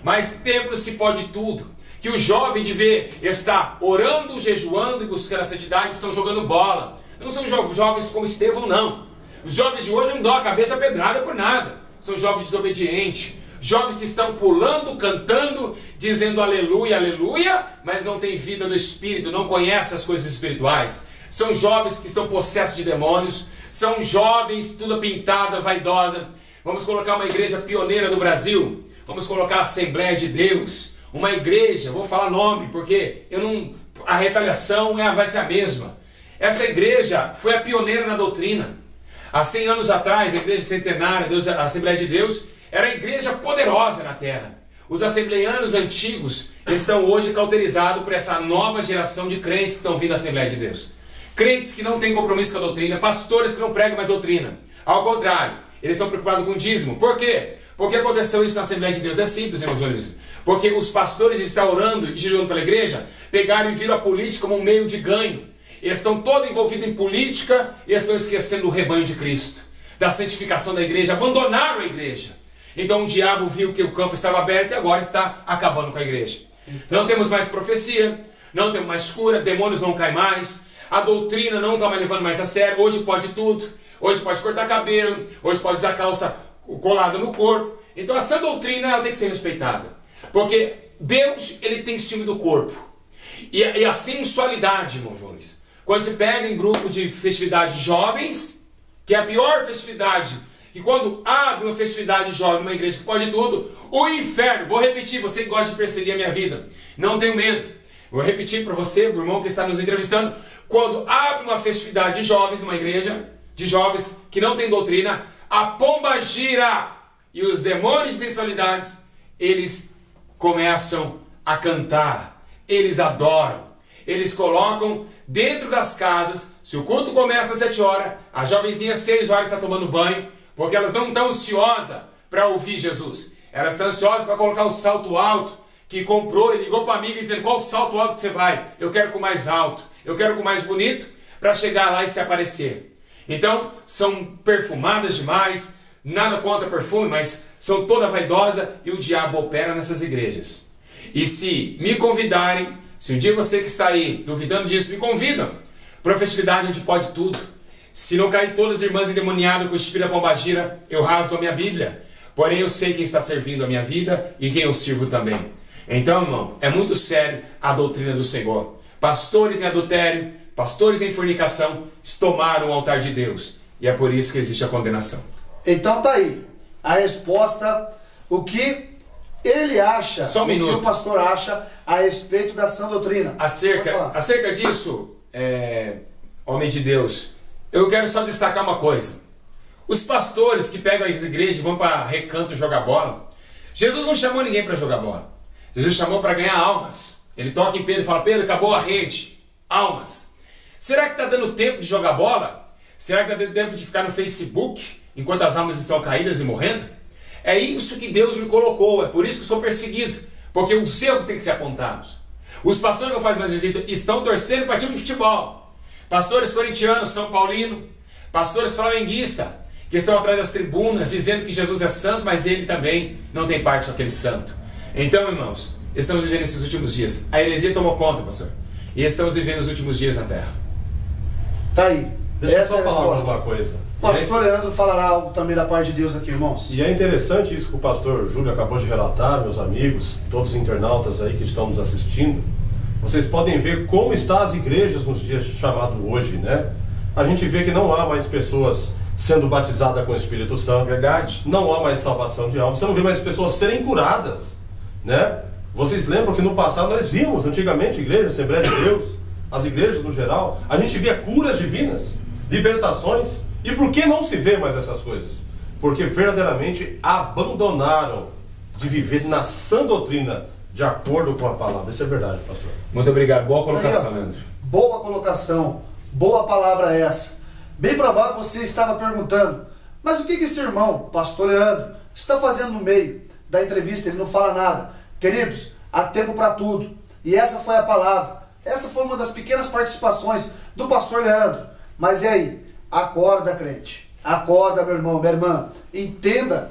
mas templos que pode tudo, que o jovem está orando, jejuando e buscando a santidade, estão jogando bola. Não são jovens como Estevão, não. Os jovens de hoje não dão a cabeça pedrada por nada. São jovens desobedientes, jovens que estão pulando, cantando, dizendo aleluia, aleluia, mas não tem vida no espírito, não conhece as coisas espirituais. São jovens que estão possessos de demônios, são jovens tudo pintada, vaidosa. Vamos colocar uma igreja pioneira do Brasil, vamos colocar a Assembleia de Deus, uma igreja, vou falar nome, porque a retaliação vai ser a mesma. Essa igreja foi a pioneira na doutrina. Há 100 anos atrás, a igreja centenária, a Assembleia de Deus, era a igreja poderosa na terra. Os assembleianos antigos estão hoje cauterizados por essa nova geração de crentes que estão vindo à Assembleia de Deus. Crentes que não têm compromisso com a doutrina, pastores que não pregam mais doutrina. Ao contrário, eles estão preocupados com o dízimo. Por quê? Por que aconteceu isso na Assembleia de Deus? É simples, irmão Jones. Porque os pastores estão orando e jejuando pela igreja, pegaram e viram a política como um meio de ganho. Eles estão todos envolvidos em política e estão esquecendo o rebanho de Cristo, da santificação da igreja, abandonaram a igreja. Então o diabo viu que o campo estava aberto e agora está acabando com a igreja. Não temos mais profecia, não temos mais cura, demônios não caem mais, a doutrina não está mais levando mais a sério. Hoje pode tudo, hoje pode cortar cabelo, hoje pode usar calça colada no corpo. Então essa doutrina ela tem que ser respeitada, porque Deus ele tem ciúme do corpo. E a sensualidade, irmão João Luiz, quando se pega em grupo de festividade de jovens, que é a pior festividade, que quando abre uma festividade de jovem numa igreja que pode tudo, o inferno, vou repetir, você que gosta de perseguir a minha vida, não tenho medo, vou repetir para você, o irmão que está nos entrevistando, quando abre uma festividade de jovens numa igreja, de jovens que não tem doutrina, a pomba gira e os demônios de sensualidade, eles começam a cantar, eles adoram. Eles colocam dentro das casas, se o culto começa às 7 horas, a jovenzinha às 6 horas está tomando banho, porque elas não estão ansiosas para ouvir Jesus. Elas estão ansiosas para colocar o salto alto que comprou e ligou para a amiga dizendo: qual o salto alto que você vai? Eu quero com o mais alto, eu quero com o mais bonito, para chegar lá e se aparecer. Então, são perfumadas demais, nada contra perfume, mas são toda vaidosa e o diabo opera nessas igrejas. E se me convidarem, se um dia você que está aí duvidando disso, me convidam para uma festividade onde pode tudo. Se não cair todas as irmãs endemoniadas com o espírito da pombagira, eu rasgo a minha Bíblia. Porém eu sei quem está servindo a minha vida e quem eu sirvo também. Então, irmão, é muito sério a doutrina do Senhor. Pastores em adultério, pastores em fornicação, tomaram o altar de Deus. E é por isso que existe a condenação.
Então tá aí a resposta, o que ele acha,
Só um minuto.
O que o pastor acha a respeito da sã doutrina.
Acerca disso, homem de Deus, eu quero só destacar uma coisa. Os pastores que pegam a igreja e vão para recanto jogar bola, Jesus não chamou ninguém para jogar bola. Jesus chamou para ganhar almas. Ele toca em Pedro e fala: Pedro, acabou a rede. Almas. Será que está dando tempo de jogar bola? Será que está dando tempo de ficar no Facebook enquanto as almas estão caídas e morrendo? É isso que Deus me colocou, é por isso que sou perseguido, porque os erros têm que ser apontados. Os pastores que eu faço mais visita estão torcendo para time de futebol. Pastores corintianos, São Paulino, pastores flamenguistas, que estão atrás das tribunas dizendo que Jesus é santo, mas ele também não tem parte naquele santo. Então, irmãos, estamos vivendo esses últimos dias. A heresia tomou conta, pastor, e estamos vivendo os últimos dias na terra.
Tá aí.
Deixa eu só falar mais uma coisa.
O pastor Leandro falará algo também da parte de Deus aqui, irmãos.
E é interessante isso que o pastor Júlio acabou de relatar, meus amigos, todos os internautas aí que estão nos assistindo. Vocês podem ver como estão as igrejas nos dias chamados hoje, né? A gente vê que não há mais pessoas sendo batizadas com o Espírito Santo.
Verdade.
Não há mais salvação de alma. Você não vê mais pessoas serem curadas, né? Vocês lembram que no passado nós vimos, antigamente, igreja, Assembleia de Deus, as igrejas no geral, a gente via curas divinas, libertações. E por que não se vê mais essas coisas? Porque verdadeiramente abandonaram de viver na sã doutrina, de acordo com a palavra. Isso é verdade, pastor.
Muito obrigado. Boa colocação, Leandro.
Boa colocação. Boa palavra essa. Bem provável você estava perguntando: mas o que esse irmão, pastor Leandro, está fazendo no meio da entrevista? Ele não fala nada. Queridos, há tempo para tudo. E essa foi a palavra. Essa foi uma das pequenas participações do pastor Leandro. Mas e aí? Acorda, crente. Acorda, meu irmão, minha irmã. Entenda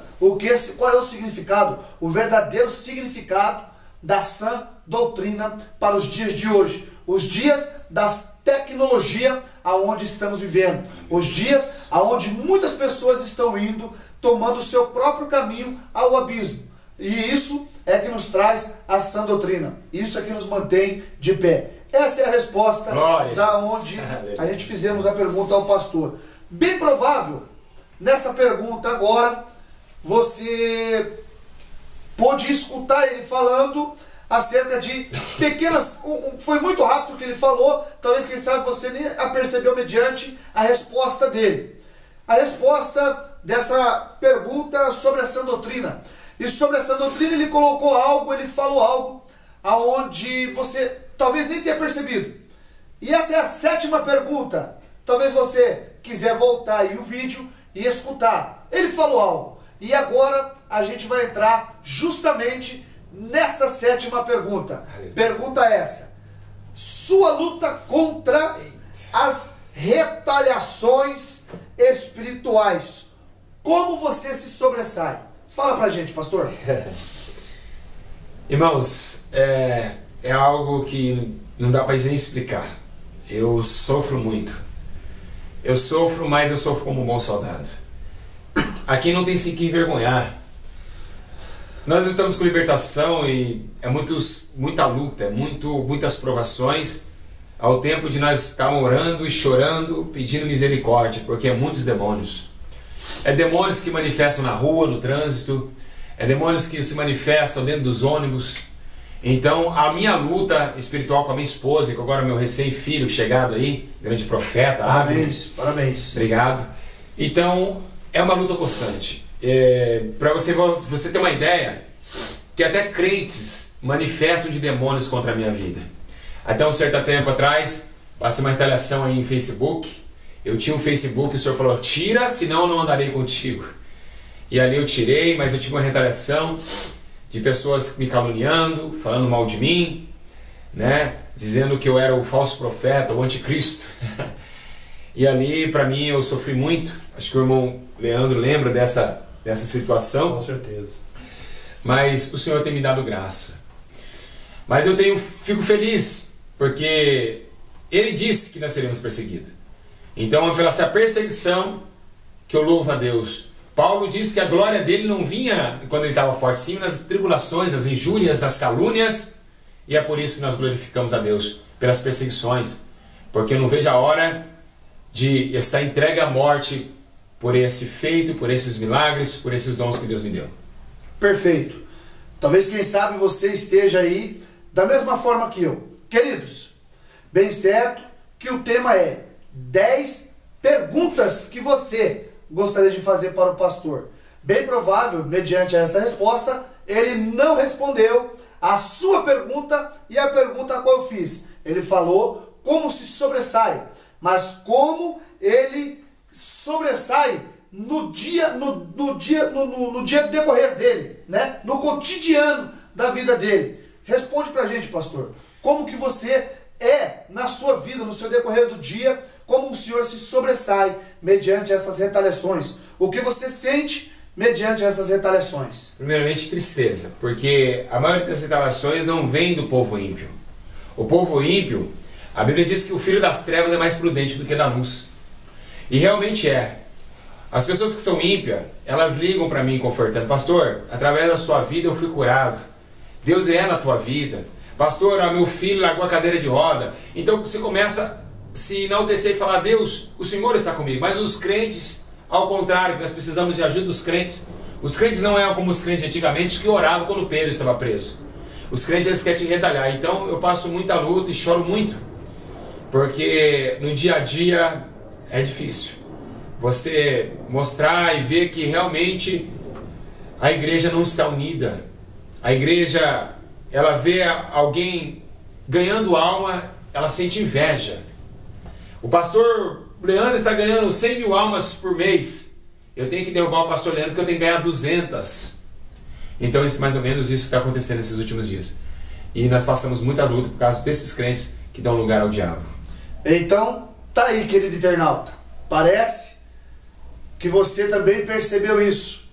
qual é o significado, o verdadeiro significado da sã doutrina para os dias de hoje. Os dias das tecnologias aonde estamos vivendo. Os dias aonde muitas pessoas estão indo, tomando o seu próprio caminho ao abismo. E isso é que nos traz a sã doutrina. Isso é que nos mantém de pé. Essa é a resposta da onde a gente fizemos a pergunta ao pastor. Bem provável, nessa pergunta agora, você pôde escutar ele falando acerca de pequenas... Foi muito rápido o que ele falou, talvez, quem sabe, você nem a percebeu mediante a resposta dele. A resposta dessa pergunta sobre a sã doutrina. E sobre essa doutrina ele colocou algo, ele falou algo aonde você talvez nem tenha percebido. E essa é a 7ª pergunta. Talvez você quiser voltar aí o vídeo e escutar. Ele falou algo. E agora a gente vai entrar justamente nesta 7ª pergunta. Pergunta essa: sua luta contra as retaliações espirituais, como você se sobressai? Fala pra gente, pastor.
Irmãos, é algo que não dá pra nem explicar. Eu sofro muito. Eu sofro, mas eu sofro como um bom soldado. Aqui não tem se que envergonhar. Nós lutamos com libertação e é muita luta, muitas provações, ao tempo de nós estarmos orando e chorando, pedindo misericórdia, porque é muitos demônios. É demônios que manifestam na rua, no trânsito, é demônios que se manifestam dentro dos ônibus. Então a minha luta espiritual com a minha esposa, e com agora meu recém-filho chegado aí, grande profeta,
parabéns, parabéns.
Obrigado. Então é uma luta constante. Para você ter uma ideia, que até crentes manifestam de demônios contra a minha vida. Até um certo tempo atrás, passei uma retaliação aí em Facebook. Eu tinha um Facebook, o senhor falou: tira, senão eu não andarei contigo. E ali eu tirei, mas eu tive uma retaliação de pessoas me caluniando, falando mal de mim, né? Dizendo que eu era o falso profeta, o anticristo. E ali, para mim, eu sofri muito. Acho que o irmão Leandro lembra dessa situação.
Com certeza.
Mas o Senhor tem me dado graça. Mas eu fico feliz, porque Ele disse que nós seremos perseguidos. Então é pela essa perseguição que eu louvo a Deus. Paulo disse que a glória dele não vinha quando ele estava forte, sim nas tribulações, nas injúrias, nas calúnias. E é por isso que nós glorificamos a Deus, pelas perseguições. Porque eu não vejo a hora de estar entregue à morte por esse feito, por esses milagres, por esses dons que Deus me deu.
Perfeito. Talvez, quem sabe, você esteja aí da mesma forma que eu. Queridos, bem certo que o tema é 10 perguntas que você gostaria de fazer para o pastor. Bem provável, mediante esta resposta, ele não respondeu a sua pergunta e a pergunta a qual eu fiz. Ele falou como se sobressai, mas como ele sobressai no dia decorrer dele, né? No cotidiano da vida dele. Responde pra gente, pastor. Como que você é na sua vida, no seu decorrer do dia, como o Senhor se sobressai mediante essas retaliações? O que você sente mediante essas retaliações?
Primeiramente, tristeza, porque a maioria das retaliações não vem do povo ímpio. O povo ímpio, a Bíblia diz que o filho das trevas é mais prudente do que da luz. E realmente é. As pessoas que são ímpias, elas ligam para mim confortando: pastor, através da sua vida eu fui curado. Deus é na tua vida. Pastor, meu filho largou a cadeira de roda. Então você começa a se enaltecer e falar: Deus, o Senhor está comigo. Mas os crentes, ao contrário, nós precisamos de ajuda dos crentes. Os crentes não eram como os crentes antigamente que oravam quando Pedro estava preso. Os crentes, eles querem te retalhar. Então eu passo muita luta e choro muito, porque no dia a dia é difícil você mostrar e ver que realmente a igreja não está unida. A igreja, ela vê alguém ganhando alma, ela sente inveja. O pastor Leandro está ganhando 100 mil almas por mês. Eu tenho que derrubar o pastor Leandro porque eu tenho que ganhar 200. Então mais ou menos isso está acontecendo nesses últimos dias. E nós passamos muita luta por causa desses crentes que dão lugar ao diabo.
Então, tá aí, querido internauta. Parece que você também percebeu isso.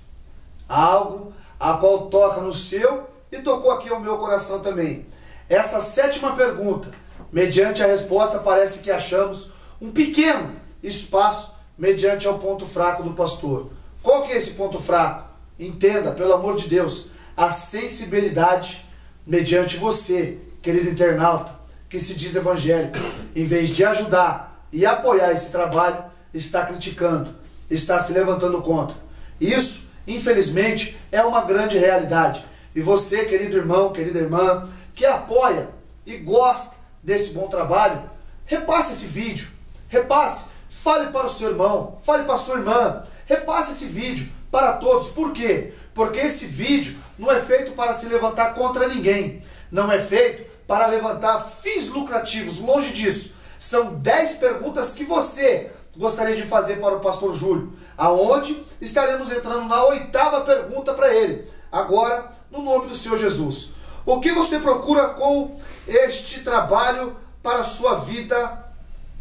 Algo a qual toca no seu e tocou aqui ao meu coração também. Essa 7ª pergunta, mediante a resposta, parece que achamos um pequeno espaço mediante ao ponto fraco do pastor. Qual que é esse ponto fraco? Entenda, pelo amor de Deus, a sensibilidade mediante você, querido internauta, que se diz evangélico, em vez de ajudar e apoiar esse trabalho, está criticando, está se levantando contra. Isso, infelizmente, é uma grande realidade. E você, querido irmão, querida irmã, que apoia e gosta desse bom trabalho, repasse esse vídeo, repasse, fale para o seu irmão, fale para a sua irmã, repasse esse vídeo para todos. Por quê? Porque esse vídeo não é feito para se levantar contra ninguém, não é feito para levantar fins lucrativos, longe disso. São 10 perguntas que você gostaria de fazer para o pastor Júlio, aonde estaremos entrando na 8ª pergunta para ele, agora no nome do Senhor Jesus. O que você procura com este trabalho para a sua vida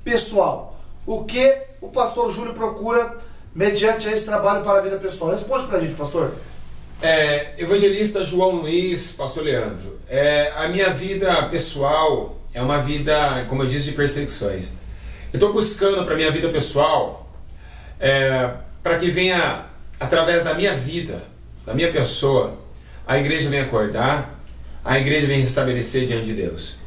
pessoal? O que o pastor Júlio procura mediante esse trabalho para a vida pessoal? Responde para a gente, pastor.
Evangelista João Luiz, pastor Leandro, a minha vida pessoal é uma vida, como eu disse, de perseguições. Eu estou buscando para a minha vida pessoal, para que venha, através da minha vida, da minha pessoa, a igreja venha acordar, a igreja venha restabelecer diante de Deus.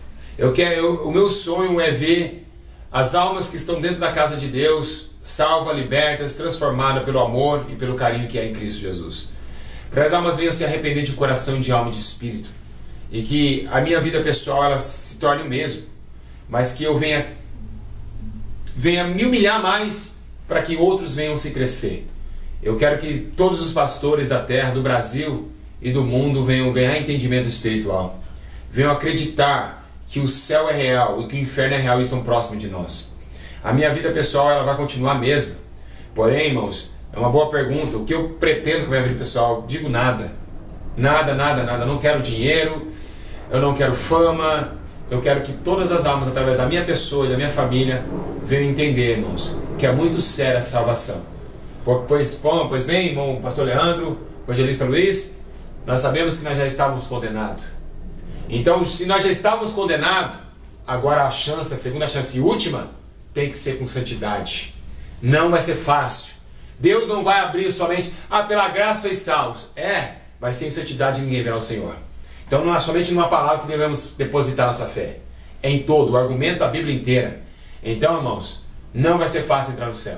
O meu sonho é ver as almas que estão dentro da casa de Deus, salvas, libertas, transformadas pelo amor e pelo carinho que é em Cristo Jesus. Para as almas venham se arrepender de coração, de alma e de espírito. E que a minha vida pessoal ela se torne o mesmo. Mas que eu venha me humilhar mais para que outros venham se crescer. Eu quero que todos os pastores da terra, do Brasil e do mundo venham ganhar entendimento espiritual. Venham acreditar que o céu é real e que o inferno é real e estão próximos de nós. A minha vida pessoal ela vai continuar a mesma. Porém, irmãos, é uma boa pergunta. O que eu pretendo com a minha vida pessoal? Digo nada. Nada, nada, nada. Eu não quero dinheiro, eu não quero fama. Eu quero que todas as almas, através da minha pessoa e da minha família, venham entender, irmãos, que é muito séria a salvação. Pois bem, irmão pastor Leandro, evangelista Luiz, nós sabemos que nós já estávamos condenados. Então, se nós já estávamos condenados, agora a segunda chance e última, tem que ser com santidade. Não vai ser fácil. Deus não vai abrir somente, pela graça sois salvos. Vai ser em santidade e ninguém verá o Senhor. Então não é somente numa palavra que devemos depositar nossa fé. É em todo, o argumento da Bíblia inteira. Então, irmãos, não vai ser fácil entrar no céu.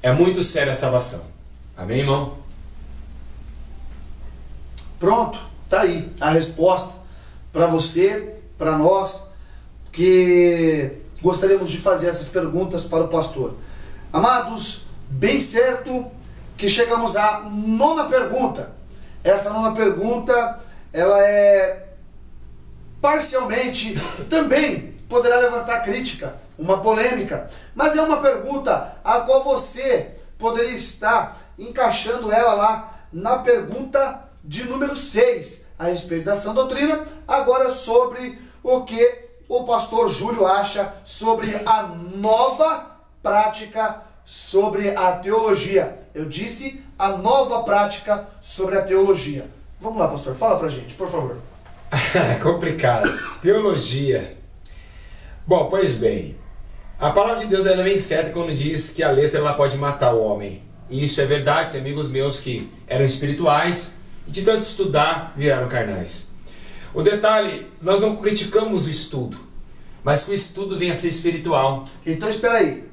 É muito séria a salvação. Amém, irmão?
Pronto, tá aí a resposta para você, para nós, que gostaríamos de fazer essas perguntas para o pastor. Amados, bem certo que chegamos à 9ª pergunta. Essa 9ª pergunta, ela é parcialmente, também poderá levantar crítica, uma polêmica, mas é uma pergunta a qual você poderia estar encaixando ela lá na pergunta de número 6, a respeito da sã doutrina, agora sobre o que o pastor Júlio acha sobre a nova prática sobre a teologia. Eu disse a nova prática sobre a teologia. Vamos lá, pastor, fala pra gente, por favor.
Complicado. Teologia. Bom, pois bem, a palavra de Deus ela é bem certa quando diz que a letra ela pode matar o homem. E isso é verdade, tem amigos meus que eram espirituais e de tanto estudar viraram carnais. O detalhe, nós não criticamos o estudo, mas que o estudo venha a ser espiritual.
Então espera aí,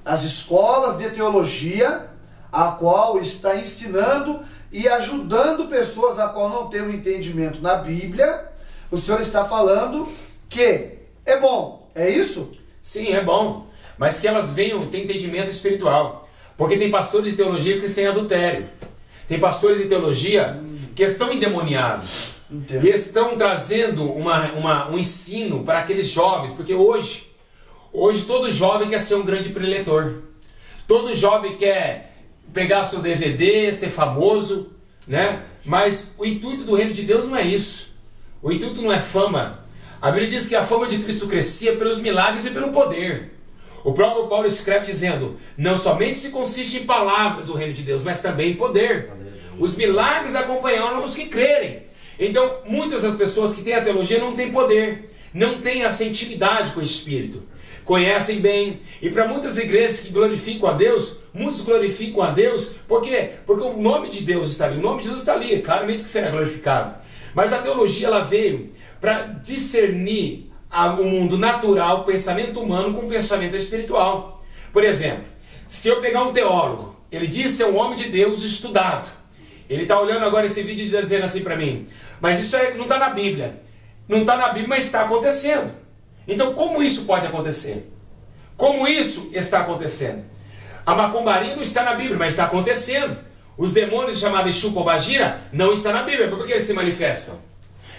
as escolas de teologia, a qual está ensinando e ajudando pessoas a qual não têm um entendimento na Bíblia, o senhor está falando que é bom, é isso?
Sim, é bom, mas que elas venham ter entendimento espiritual. Porque tem pastores de teologia que têm adultério. Tem pastores de teologia que estão endemoniados.
Entendo.
E estão trazendo um ensino para aqueles jovens. Porque hoje todo jovem quer ser um grande preletor. Todo jovem quer pegar seu DVD, ser famoso, né? Mas o intuito do reino de Deus não é isso. O intuito não é fama. A Bíblia diz que a fama de Cristo crescia pelos milagres e pelo poder. O próprio Paulo escreve dizendo, não somente se consiste em palavras o reino de Deus, mas também em poder. Os milagres acompanharam os que crerem. Então, muitas das pessoas que têm a teologia não têm poder, não têm essa intimidade com o Espírito. Conhecem bem, e para muitas igrejas que glorificam a Deus, muitos glorificam a Deus, por quê? Porque o nome de Deus está ali, o nome de Jesus está ali, claramente que será glorificado. Mas a teologia ela veio para discernir o mundo natural, o pensamento humano com o pensamento espiritual. Por exemplo, se eu pegar um teólogo, ele diz ser um homem de Deus estudado. Ele está olhando agora esse vídeo e dizendo assim para mim, mas isso não está na Bíblia. Não está na Bíblia, mas está acontecendo. Então como isso pode acontecer? Como isso está acontecendo? A macumbaria não está na Bíblia, mas está acontecendo. Os demônios chamados Exu Pombagira não estão na Bíblia, por que eles se manifestam?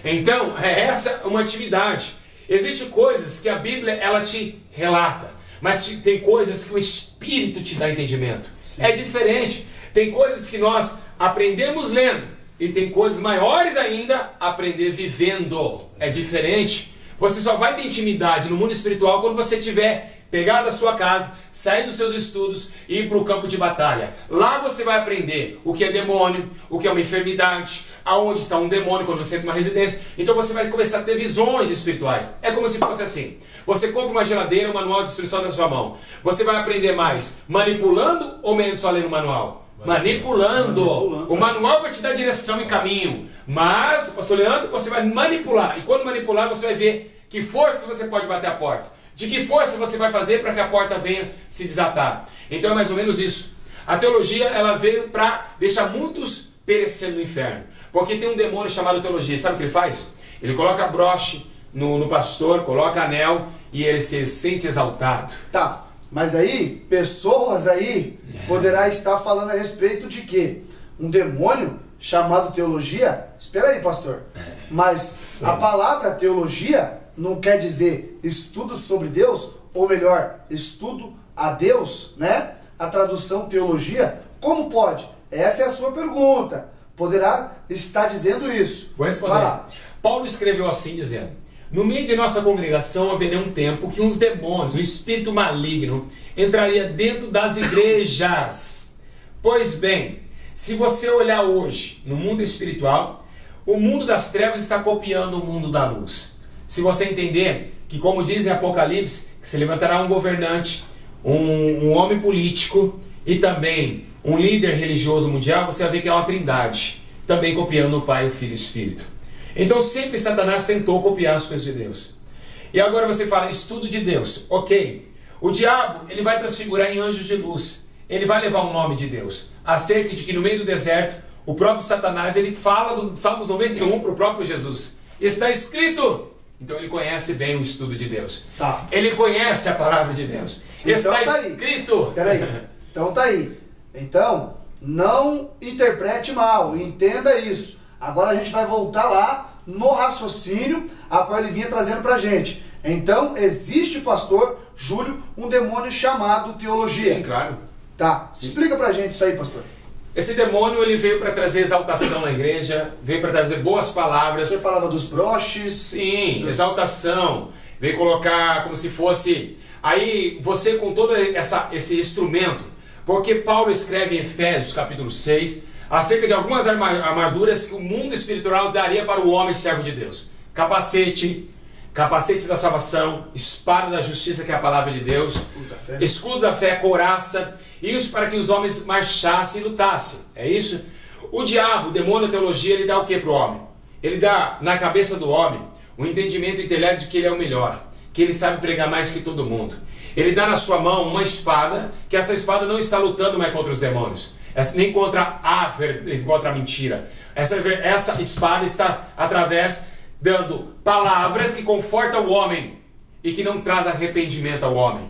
Então, essa é uma atividade. Existem coisas que a Bíblia ela te relata, mas tem coisas que o Espírito te dá entendimento. Sim. É diferente. Tem coisas que nós aprendemos lendo, e tem coisas maiores ainda aprender vivendo. É diferente. Você só vai ter intimidade no mundo espiritual quando você tiver pegar da sua casa, sair dos seus estudos e ir para o campo de batalha. Lá você vai aprender o que é demônio, o que é uma enfermidade, aonde está um demônio quando você entra numa residência. Então você vai começar a ter visões espirituais. É como se fosse assim. Você compra uma geladeira, um manual de instrução na sua mão. Você vai aprender mais manipulando ou menos só lendo o manual? Manipulando. O manual vai te dar direção e caminho. Mas, pastor Leandro, você vai manipular. E quando manipular, você vai ver que força você pode bater a porta. De que força você vai fazer para que a porta venha se desatar. Então é mais ou menos isso. A teologia ela veio para deixar muitos perecendo no inferno. Porque tem um demônio chamado teologia. Sabe o que ele faz? Ele coloca broche no pastor, coloca anel e ele se sente exaltado.
Tá, mas aí, pessoas aí poderá estar falando a respeito de quê? Um demônio chamado teologia? Espera aí, pastor. Mas sim, a palavra teologia não quer dizer estudo sobre Deus, ou melhor, estudo a Deus, né? A tradução teologia, como pode? Essa é a sua pergunta. Poderá estar dizendo isso.
Vou responder. Paulo escreveu assim dizendo: no meio de nossa congregação haveria um tempo que uns demônios, um espírito maligno, entraria dentro das igrejas. Pois bem, se você olhar hoje no mundo espiritual, o mundo das trevas está copiando o mundo da luz. Se você entender que, como diz em Apocalipse, que se levantará um governante, um homem político e também um líder religioso mundial, você vai ver que é uma trindade, também copiando o Pai, o Filho e o Espírito. Então sempre Satanás tentou copiar as coisas de Deus. E agora você fala, estudo de Deus. Ok, o diabo ele vai transfigurar em anjos de luz. Ele vai levar o nome de Deus. Acerca de que no meio do deserto, o próprio Satanás ele fala do Salmos 91 para o próprio Jesus. Está escrito. Então ele conhece bem o estudo de Deus.
Tá.
Ele conhece a palavra de Deus. Então, está escrito.
Peraí. Então tá aí. Então, não interprete mal. Entenda isso. Agora a gente vai voltar lá no raciocínio a qual ele vinha trazendo pra gente. Então, existe, pastor Júlio, um demônio chamado teologia.
Sim, claro.
Tá.
Sim.
Explica pra gente isso aí, pastor.
Esse demônio ele veio para trazer exaltação na igreja, veio para trazer boas palavras.
Você falava dos broches.
Sim, exaltação. Veio colocar como se fosse... Aí você com todo esse instrumento, porque Paulo escreve em Efésios capítulo 6, acerca de algumas armaduras que o mundo espiritual daria para o homem servo de Deus. Capacete da salvação, espada da justiça que é a palavra de Deus, escudo da fé, couraça. Isso para que os homens marchassem e lutassem. É isso? O diabo, o demônio, a teologia, ele dá o que para o homem? Ele dá na cabeça do homem o entendimento intelecto de que ele é o melhor, que ele sabe pregar mais que todo mundo. Ele dá na sua mão uma espada, que essa espada não está lutando mais contra os demônios, nem contra a mentira. Essa espada está através dando palavras que confortam o homem e que não traz arrependimento ao homem,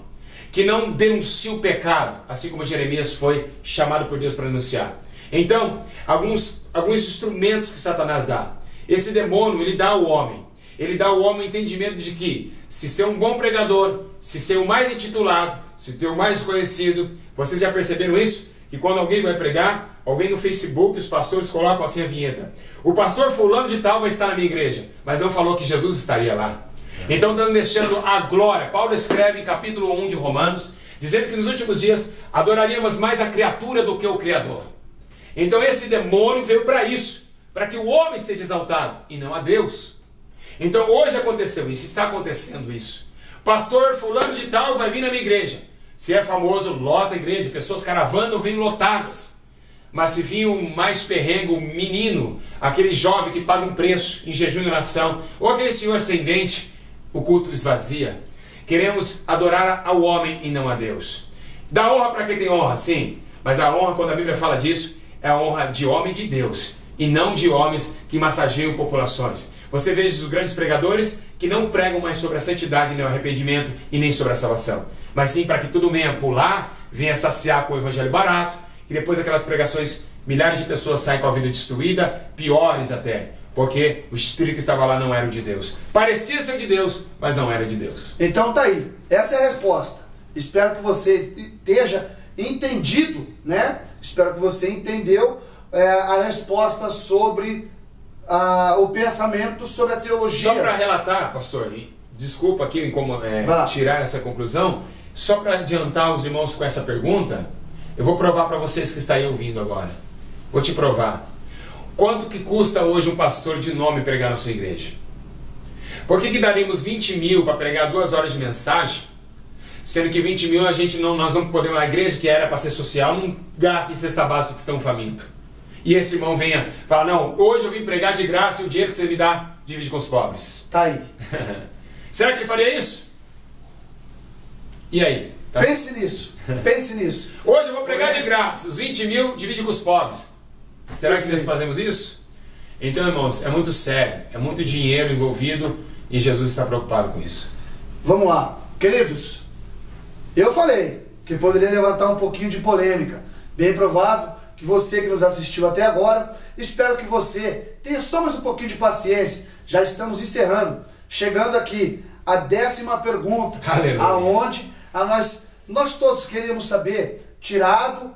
que não denuncia o pecado, assim como Jeremias foi chamado por Deus para denunciar. Então, alguns instrumentos que Satanás dá. Esse demônio, ele dá ao homem. Ele dá ao homem o entendimento de que, se ser um bom pregador, se ser o mais intitulado, se ter o mais conhecido, vocês já perceberam isso? Que quando alguém vai pregar, alguém no Facebook, os pastores colocam assim a vinheta: o pastor fulano de tal vai estar na minha igreja, mas não falou que Jesus estaria lá. Então, deixando a glória. Paulo escreve em capítulo 1 de Romanos, dizendo que nos últimos dias adoraríamos mais a criatura do que o Criador. Então esse demônio veio para isso, para que o homem seja exaltado e não a Deus. Então hoje aconteceu isso, está acontecendo isso. Pastor fulano de tal vai vir na minha igreja. Se é famoso, lota a igreja, pessoas caravana vêm lotadas. mas se vir o mais perrengue, o menino, aquele jovem que paga um preço em jejum e oração, ou aquele senhor ascendente, o culto esvazia. Queremos adorar ao homem e não a Deus. Dá honra para quem tem honra, sim, mas a honra, quando a Bíblia fala disso, é a honra de homem de Deus, e não de homens que massageiam populações. Você vê os grandes pregadores que não pregam mais sobre a santidade, nem o arrependimento e nem sobre a salvação, mas sim para que tudo venha pular, venha saciar com o evangelho barato, e depois aquelas pregações, milhares de pessoas saem com a vida destruída, piores até, porque o espírito que estava lá não era o de Deus. Parecia ser de Deus, mas não era de Deus.
Então tá aí, essa é a resposta. Espero que você esteja entendido, né? Espero que você entendeu a resposta sobre o pensamento sobre a teologia.
Só para relatar, pastor, desculpa aqui tirar essa conclusão, só para adiantar os irmãos com essa pergunta, eu vou provar para vocês que estão aí ouvindo agora. Vou te provar. Quanto que custa hoje um pastor de nome pregar na sua igreja? Por que daríamos 20 mil para pregar 2 horas de mensagem, sendo que 20 mil nós não podemos, a igreja que era para ser social, não gasta em cesta básica que estão famintos. E esse irmão venha falar, não, hoje eu vim pregar de graça e o dinheiro que você me dá, divide com os pobres.
Tá aí.
Será que ele faria isso? E aí? Tá?
Pense nisso, pense nisso.
Hoje eu vou pregar de graça, os 20 mil divide com os pobres. Será que nós fazemos isso? Então, irmãos, é muito sério, é muito dinheiro envolvido e Jesus está preocupado com isso.
Vamos lá, queridos. Eu falei que poderia levantar um pouquinho de polêmica. Bem provável que você que nos assistiu até agora, espero que você tenha só mais um pouquinho de paciência. Já estamos encerrando, chegando aqui a 10ª pergunta.
Aleluia.
Aonde nós todos queríamos saber,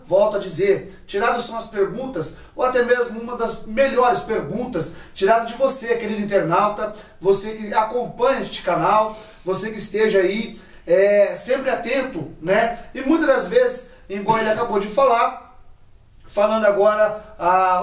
volto a dizer, tiradas são as perguntas, ou até mesmo uma das melhores perguntas, tirada de você, querido internauta, você que acompanha este canal, você que esteja aí sempre atento, né? E muitas das vezes, igual ele acabou de falar, falando agora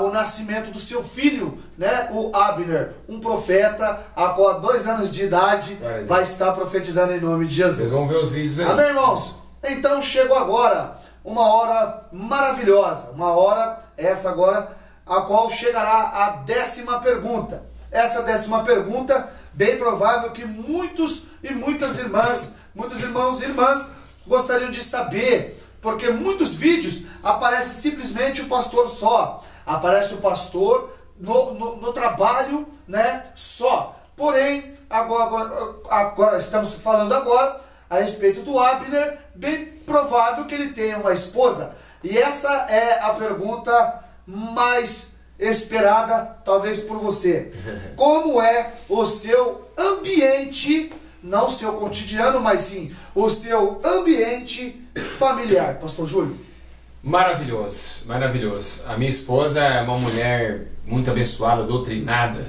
o nascimento do seu filho, né? O Abner, um profeta, a qual há 2 anos de idade vai estar profetizando em nome de Jesus.
Vocês vão ver os vídeos aí.
Amém, irmãos? Então chegou agora uma hora maravilhosa, uma hora essa agora, a qual chegará a 10ª pergunta. Essa 10ª pergunta, bem provável que muitos e muitas irmãs, muitos irmãos e irmãs gostariam de saber, porque muitos vídeos aparece simplesmente o pastor só, aparece o pastor no trabalho, né, só. Porém, agora estamos falando agora a respeito do Abner, bem provável que ele tenha uma esposa. E essa é a pergunta mais esperada, talvez por você. Como é o seu ambiente, não o seu cotidiano, mas sim o seu ambiente familiar, pastor Júlio?
Maravilhoso, maravilhoso. A minha esposa é uma mulher muito abençoada, doutrinada,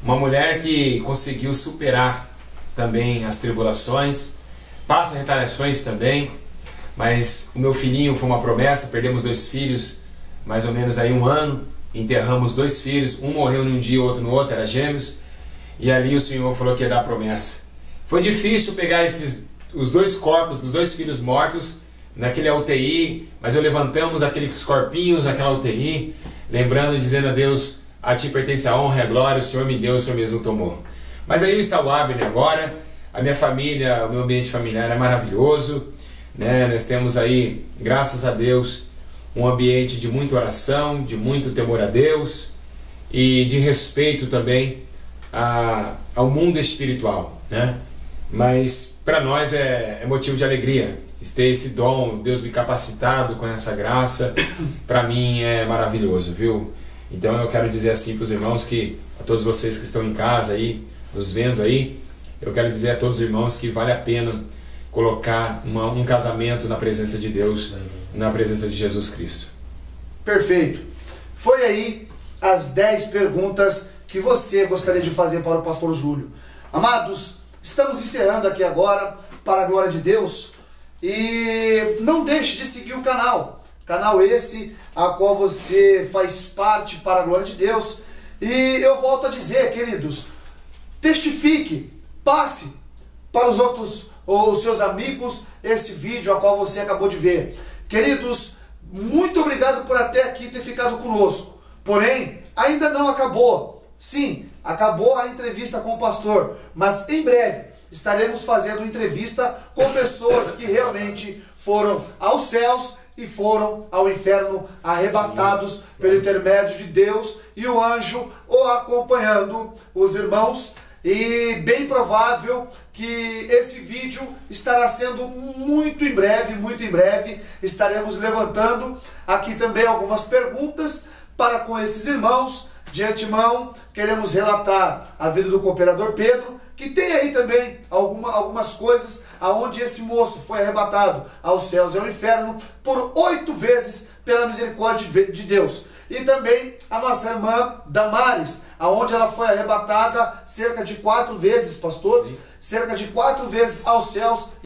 uma mulher que conseguiu superar também as tribulações, passa retaliações também, mas o meu filhinho foi uma promessa, perdemos 2 filhos, mais ou menos aí 1 ano, enterramos 2 filhos, um morreu num dia, outro no outro, era gêmeos, e ali o Senhor falou que ia dar promessa. Foi difícil pegar os 2 corpos dos 2 filhos mortos naquele UTI, mas eu levantamos aqueles corpinhos naquela UTI, lembrando e dizendo a Deus, a ti pertence a honra e a glória, o Senhor me deu, o Senhor mesmo tomou. Mas aí está o Abner agora, a minha família, o meu ambiente familiar é maravilhoso, né? Nós temos aí, graças a Deus, um ambiente de muita oração, de muito temor a Deus e de respeito também ao mundo espiritual, né? Mas para nós é motivo de alegria ter esse dom, Deus me capacitado com essa graça, para mim é maravilhoso, viu? Então eu quero dizer assim para os irmãos, a todos vocês que estão em casa aí, nos vendo aí, eu quero dizer a todos os irmãos que vale a pena colocar um casamento na presença de Deus, na presença de Jesus Cristo.
Perfeito. Foi aí as 10 perguntas que você gostaria de fazer para o pastor Júlio. Amados, estamos encerrando aqui agora, para a glória de Deus, e não deixe de seguir o canal esse a qual você faz parte para a glória de Deus. E eu volto a dizer, queridos, testifique, passe para os seus amigos esse vídeo a qual você acabou de ver. Queridos, muito obrigado por até aqui ter ficado conosco. Porém, ainda não acabou. Sim, acabou a entrevista com o pastor, mas em breve estaremos fazendo entrevista com pessoas que realmente foram aos céus e foram ao inferno arrebatados pelo intermédio de Deus e o anjo o acompanhando os irmãos. E bem provável que esse vídeo estará sendo muito em breve estaremos levantando aqui também algumas perguntas para com esses irmãos. De antemão, queremos relatar a vida do cooperador Pedro, que tem aí também algumas coisas aonde esse moço foi arrebatado aos céus e ao inferno por 8 vezes pela misericórdia de Deus. E também a nossa irmã Damares, aonde ela foi arrebatada cerca de 4 vezes, pastor. Sim. Cerca de 4 vezes aos céus